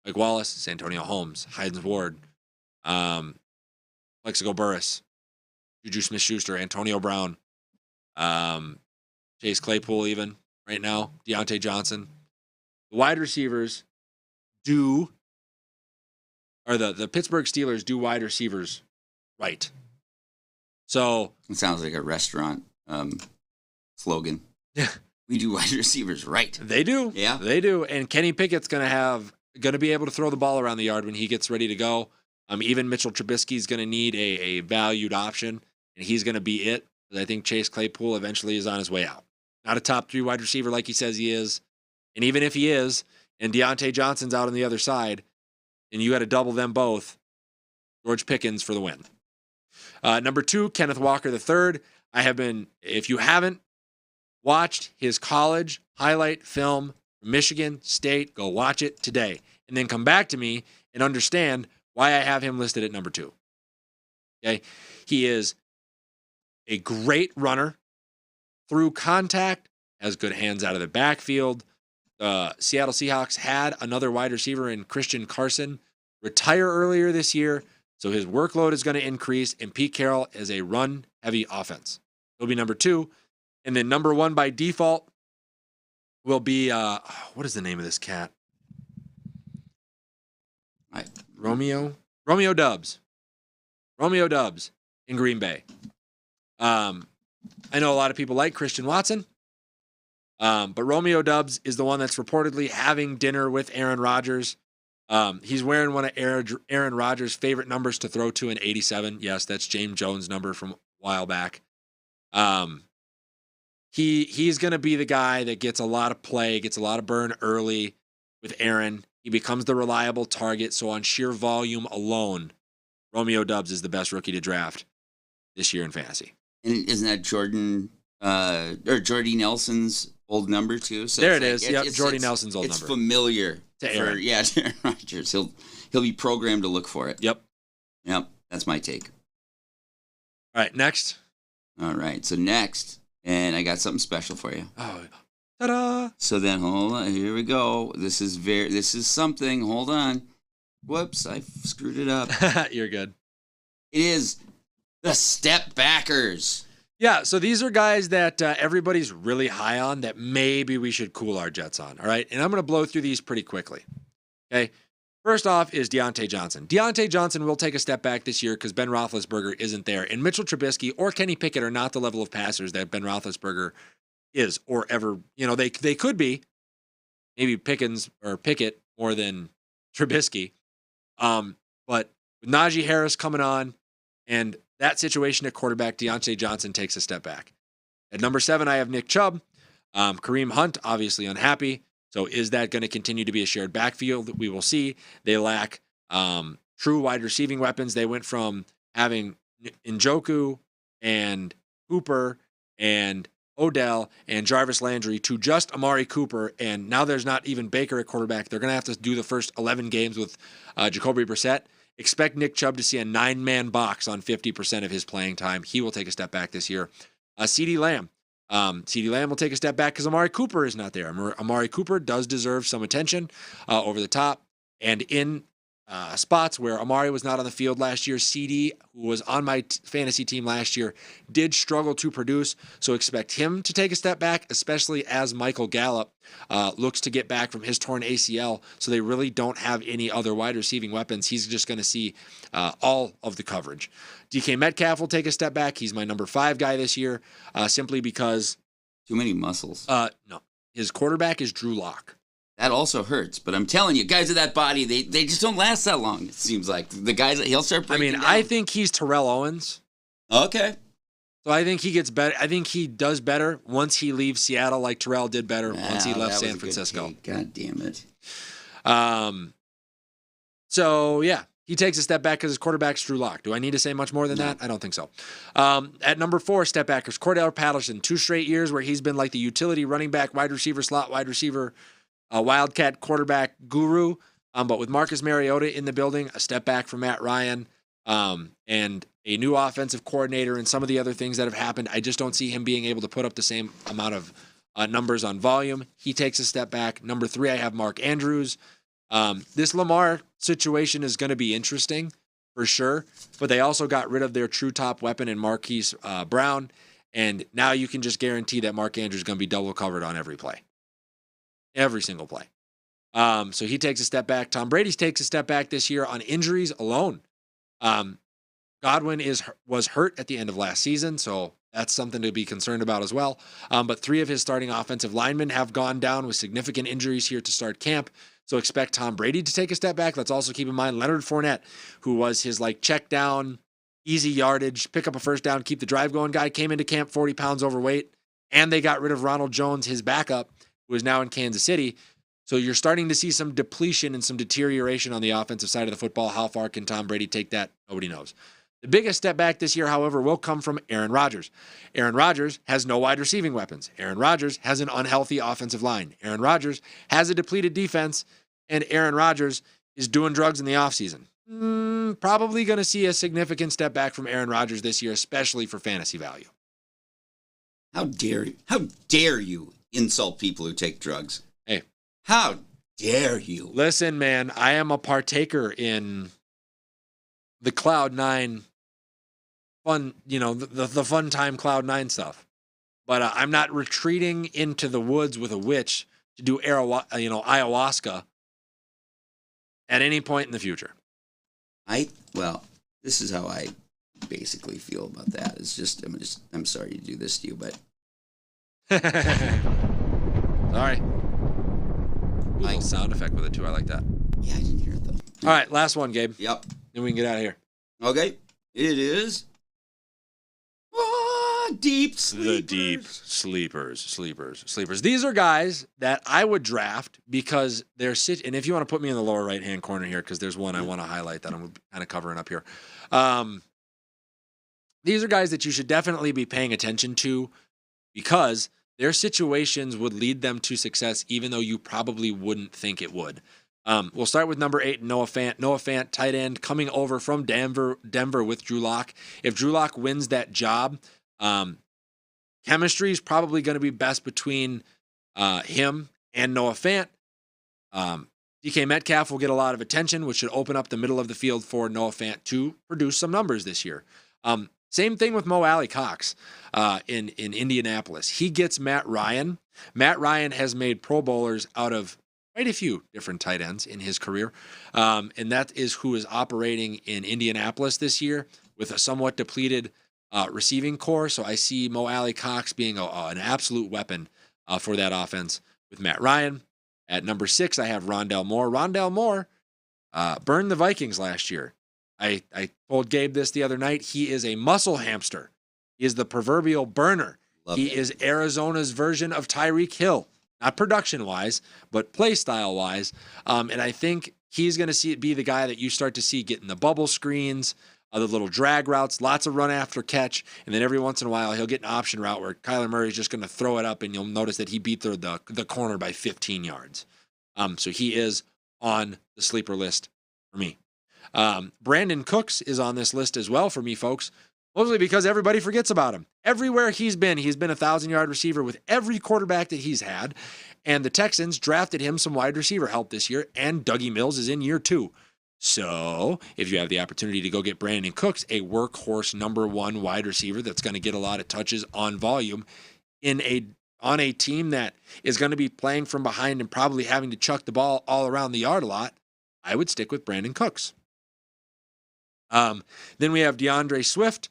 Like Wallace, Santonio Holmes, Hines Ward, Plexico Burress, Juju Smith-Schuster, Antonio Brown, Chase Claypool even right now, Deontay Johnson. The wide receivers the Pittsburgh Steelers do wide receivers right. So it sounds like a restaurant slogan. Yeah. We do wide receivers right. They do. Yeah. They do. And Kenny Pickett's going to be able to throw the ball around the yard when he gets ready to go. Even Mitchell Trubisky's going to need a valued option, and he's going to be it. I think Chase Claypool eventually is on his way out. Not a top 3 wide receiver like he says he is. And even if he is, and Deontay Johnson's out on the other side, and you got to double them both, George Pickens for the win. Number 2, Kenneth Walker III. If you haven't watched his college highlight film from Michigan State, go watch it today. And then come back to me and understand why I have him listed at number 2. Okay? He is a great runner through contact, has good hands out of the backfield. Seattle Seahawks had another wide receiver in Christian Carson retire earlier this year, so his workload is going to increase, and Pete Carroll is a run-heavy offense. He'll be number 2. And then number 1 by default will be, what is the name of this cat? Romeo Doubs. Romeo Doubs in Green Bay. I know a lot of people like Christian Watson, but Romeo Doubs is the one that's reportedly having dinner with Aaron Rodgers. He's wearing one of Aaron Rodgers' favorite numbers to throw to, an 87. Yes, that's James Jones' number from a while back. he's going to be the guy that gets a lot of play, gets a lot of burn early with Aaron. He becomes the reliable target. So on sheer volume alone, Romeo Doubs is the best rookie to draft this year in fantasy. And isn't that Jordy Nelson's old number too? So there it is. Yep, Jordy Nelson's old number. It's familiar to Aaron. To Aaron Rodgers. He'll be programmed to look for it. Yep. That's my take. All right, next. All right, so next, and I got something special for you. Oh, ta-da! So then, hold on. Here we go. This is something. Hold on. Whoops, I screwed it up. You're good. It is the step backers. Yeah, so these are guys that everybody's really high on that maybe we should cool our jets on, all right? And I'm going to blow through these pretty quickly, okay? First off is Deontay Johnson. Deontay Johnson will take a step back this year because Ben Roethlisberger isn't there. And Mitchell Trubisky or Kenny Pickett are not the level of passers that Ben Roethlisberger is or ever. They could be. Maybe Pickens or Pickett more than Trubisky. But with Najee Harris coming on and that situation at quarterback, Deontay Johnson takes a step back. At number 7, I have Nick Chubb. Kareem Hunt, obviously unhappy. So is that going to continue to be a shared backfield? We will see. They lack true wide receiving weapons. They went from having Njoku and Cooper and Odell and Jarvis Landry to just Amari Cooper, and now there's not even Baker at quarterback. They're going to have to do the first 11 games with Jacoby Brissett. Expect Nick Chubb to see a 9-man box on 50% of his playing time. He will take a step back this year. CeeDee Lamb. CeeDee Lamb will take a step back because Amari Cooper is not there. Amari Cooper does deserve some attention over the top. And in spots where Amari was not on the field last year, CeeDee, who was on my fantasy team last year, did struggle to produce. So expect him to take a step back, especially as Michael Gallup looks to get back from his torn ACL. So they really don't have any other wide receiving weapons. He's just going to see all of the coverage. DK Metcalf will take a step back. He's my number 5 guy this year, simply because... Too many muscles. No. His quarterback is Drew Lock. That also hurts, but I'm telling you, guys with that body, they just don't last that long, it seems like. The guys, he'll start breaking down. I think he's Terrell Owens. Okay. So I think he gets better. I think he does better once he leaves Seattle like Terrell did better once he left San Francisco. God damn it. So, yeah. He takes a step back because his quarterback's Drew Lock. Do I need to say much more than that? I don't think so. At number 4, step backers, Cordell Patterson. 2 straight years where he's been like the utility running back, wide receiver, slot wide receiver, wildcat quarterback guru. But with Marcus Mariota in the building, a step back from Matt Ryan, and a new offensive coordinator and some of the other things that have happened, I just don't see him being able to put up the same amount of numbers on volume. He takes a step back. Number 3, I have Mark Andrews. This Lamar situation is going to be interesting for sure, but they also got rid of their true top weapon in Marquise Brown, and now you can just guarantee that Mark Andrews is going to be double covered on every play. Every single play. So he takes a step back. Tom Brady takes a step back this year on injuries alone. Godwin was hurt at the end of last season, so that's something to be concerned about as well. But 3 of his starting offensive linemen have gone down with significant injuries here to start camp. So expect Tom Brady to take a step back. Let's also keep in mind Leonard Fournette, who was his check down, easy yardage, pick up a first down, keep the drive going guy, came into camp 40 pounds overweight, and they got rid of Ronald Jones, his backup, who is now in Kansas City. So you're starting to see some depletion and some deterioration on the offensive side of the football. How far can Tom Brady take that? Nobody knows. The biggest step back this year, however, will come from Aaron Rodgers. Aaron Rodgers has no wide receiving weapons. Aaron Rodgers has an unhealthy offensive line. Aaron Rodgers has a depleted defense, and Aaron Rodgers is doing drugs in the offseason. Probably going to see a significant step back from Aaron Rodgers this year, especially for fantasy value. How dare you insult people who take drugs? Hey. How dare you? Listen, man, I am a partaker in the Cloud9 fun, the fun time Cloud9 stuff. But I'm not retreating into the woods with a witch to do ayahuasca at any point in the future. This is how I basically feel about that. It's just I'm sorry to do this to you, but sorry. Ooh, little sound effect with it too. I like that. Yeah, I didn't hear it though. All right, last one, Gabe. Yep. Then we can get out of here. Okay. It is deep sleepers. The deep sleepers. These are guys that I would draft because they're and if you want to put me in the lower right-hand corner here, because there's one I want to highlight that I'm kind of covering up here. These are guys that you should definitely be paying attention to because their situations would lead them to success, even though you probably wouldn't think it would. We'll start with number 8, Noah Fant. Noah Fant, tight end, coming over from Denver with Drew Lock. If Drew Lock wins that job, chemistry is probably going to be best between him and Noah Fant. DK Metcalf will get a lot of attention, which should open up the middle of the field for Noah Fant to produce some numbers this year. Same thing with Mo Alley Cox in Indianapolis. He gets Matt Ryan. Matt Ryan has made Pro Bowlers out of quite a few different tight ends in his career. And that is who is operating in Indianapolis this year with a somewhat depleted receiving core. So I see Mo Alley Cox being an absolute weapon for that offense with Matt Ryan. At number 6, I have Rondell Moore. Rondell Moore burned the Vikings last year. I told Gabe this the other night. He is a muscle hamster. He is the proverbial burner. He is Arizona's version of Tyreek Hill. Not production-wise, but play style-wise. And I think he's going to be the guy that you start to see getting the bubble screens, the little drag routes, lots of run after catch, and then every once in a while he'll get an option route where Kyler Murray's just going to throw it up, and you'll notice that he beat the corner by 15 yards. So he is on the sleeper list for me. Brandon Cooks is on this list as well for me, folks. Mostly because everybody forgets about him. Everywhere he's been a 1,000-yard receiver with every quarterback that he's had. And the Texans drafted him some wide receiver help this year, and Dougie Mills is in year 2. So if you have the opportunity to go get Brandon Cooks, a workhorse number 1 wide receiver that's going to get a lot of touches on volume on a team that is going to be playing from behind and probably having to chuck the ball all around the yard a lot, I would stick with Brandon Cooks. Then we have DeAndre Swift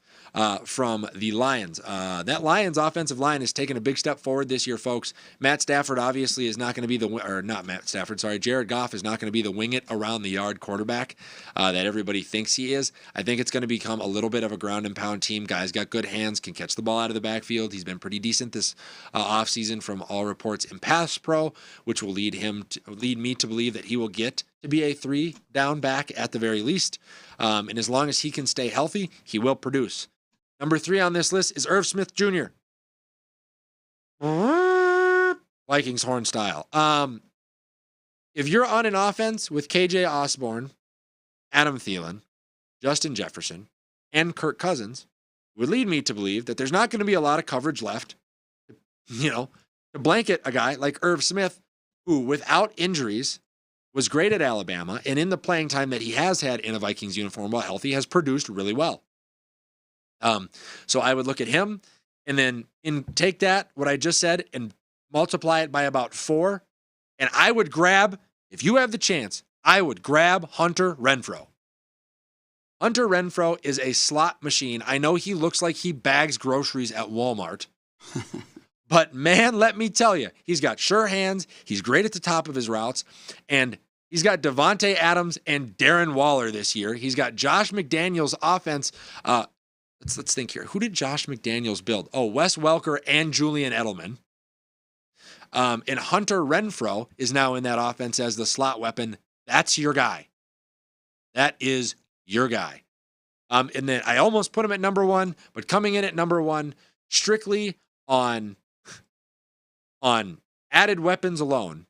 from the Lions. That Lions offensive line has taken a big step forward this year, folks. Matt Stafford obviously is not going to be Jared Goff is not going to be the wing it around the yard quarterback that everybody thinks he is. I think it's going to become a little bit of a ground and pound team. Guy's got good hands, can catch the ball out of the backfield. He's been pretty decent this offseason from all reports in pass pro, which will lead me to believe that he will get to be a 3-down back at the very least. And as long as he can stay healthy, he will produce. Number 3 on this list is Irv Smith Jr. Vikings horn style. If you're on an offense with KJ Osborne, Adam Thielen, Justin Jefferson, and Kirk Cousins, it would lead me to believe that there's not going to be a lot of coverage left, to blanket a guy like Irv Smith, who without injuries was great at Alabama, and in the playing time that he has had in a Vikings uniform while healthy, has produced really well. So I would look at him and then take that, what I just said, and multiply it by about 4. And I would grab, if you have the chance, I would grab Hunter Renfrow. Hunter Renfrow is a slot machine. I know he looks like he bags groceries at Walmart. But man, let me tell you, he's got sure hands. He's great at the top of his routes. And he's got Devontae Adams and Darren Waller this year. He's got Josh McDaniels' offense. Let's think here. Who did Josh McDaniels build? Oh, Wes Welker and Julian Edelman. And Hunter Renfrow is now in that offense as the slot weapon. That's your guy. That is your guy. And then I almost put him at number 1, but coming in at number 1, strictly on added weapons alone,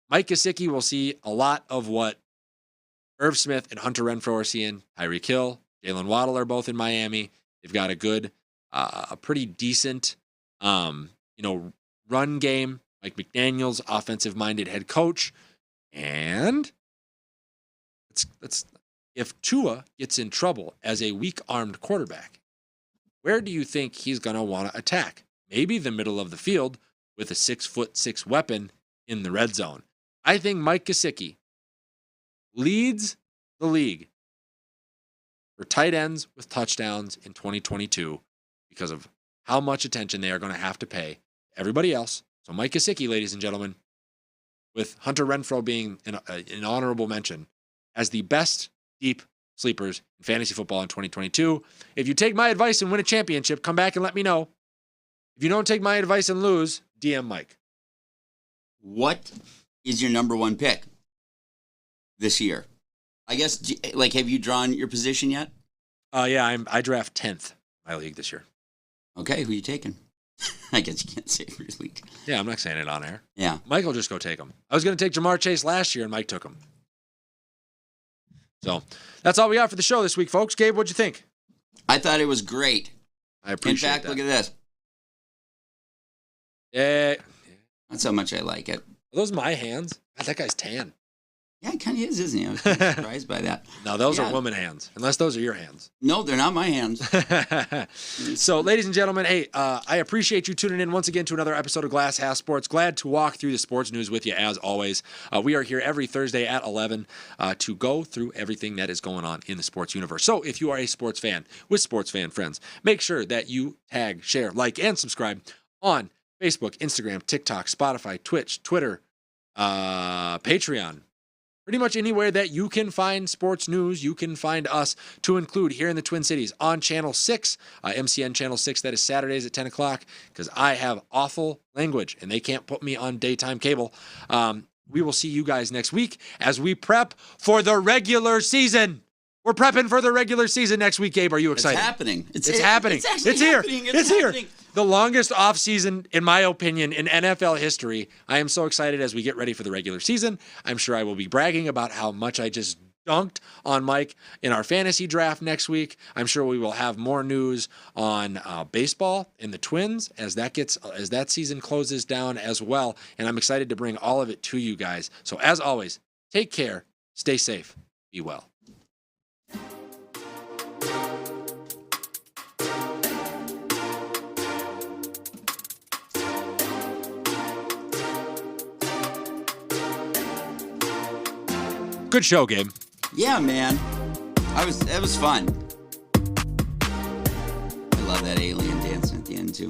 Mike Gesicki will see a lot of what Irv Smith and Hunter Renfrow are seeing. Tyreek Hill, Jalen Waddle are both in Miami. They've got a pretty decent, run game. Mike McDaniels, offensive-minded head coach. And if Tua gets in trouble as a weak-armed quarterback, where do you think he's going to want to attack? Maybe the middle of the field with a 6'6" weapon in the red zone. I think Mike Gesicki leads the league for tight ends with touchdowns in 2022 because of how much attention they are going to have to pay to everybody else. So Mike Gesicki, ladies and gentlemen, with Hunter Renfrow being an honorable mention as the best deep sleepers in fantasy football in 2022. If you take my advice and win a championship, come back and let me know. If you don't take my advice and lose, DM Mike. What is your number one pick this year? I guess, like, have you drawn your position yet? Yeah, I draft 10th in my league this year. Okay, who are you taking? I guess you can't say for your league. Yeah, I'm not saying it on air. Yeah. Mike will just go take him. I was going to take Jamar Chase last year, and Mike took him. So that's all we got for the show this week, folks. Gabe, what'd you think? I thought it was great. I appreciate that. In fact, look at this. Yeah. That's how much I like it. Are those my hands? God, that guy's tan. Yeah, he kind of is, isn't he? I was kind of surprised by that. No, those are woman hands, unless those are your hands. No, they're not my hands. So, ladies and gentlemen, hey, I appreciate you tuning in once again to another episode of Glass Half Sports. Glad to walk through the sports news with you, as always. We are here every Thursday at 11 to go through everything that is going on in the sports universe. So, if you are a sports fan with sports fan friends, make sure that you tag, share, like, and subscribe on Facebook, Instagram, TikTok, Spotify, Twitch, Twitter, Patreon. Pretty much anywhere that you can find sports news, you can find us, to include here in the Twin Cities on Channel 6, MCN Channel 6. That is Saturdays at 10 o'clock, because I have awful language and they can't put me on daytime cable. We will see you guys next week as we prep for the regular season. We're prepping for the regular season next week, Gabe. Are you excited? It's happening. It's happening. It's here. It's here. The longest offseason, in my opinion, in NFL history. I am so excited as we get ready for the regular season. I'm sure I will be bragging about how much I just dunked on Mike in our fantasy draft next week. I'm sure we will have more news on baseball and the Twins as that season closes down as well. And I'm excited to bring all of it to you guys. So as always, take care, stay safe, be well. Good show, Gabe. Yeah, man. That was fun. I love that alien dancing at the end, too.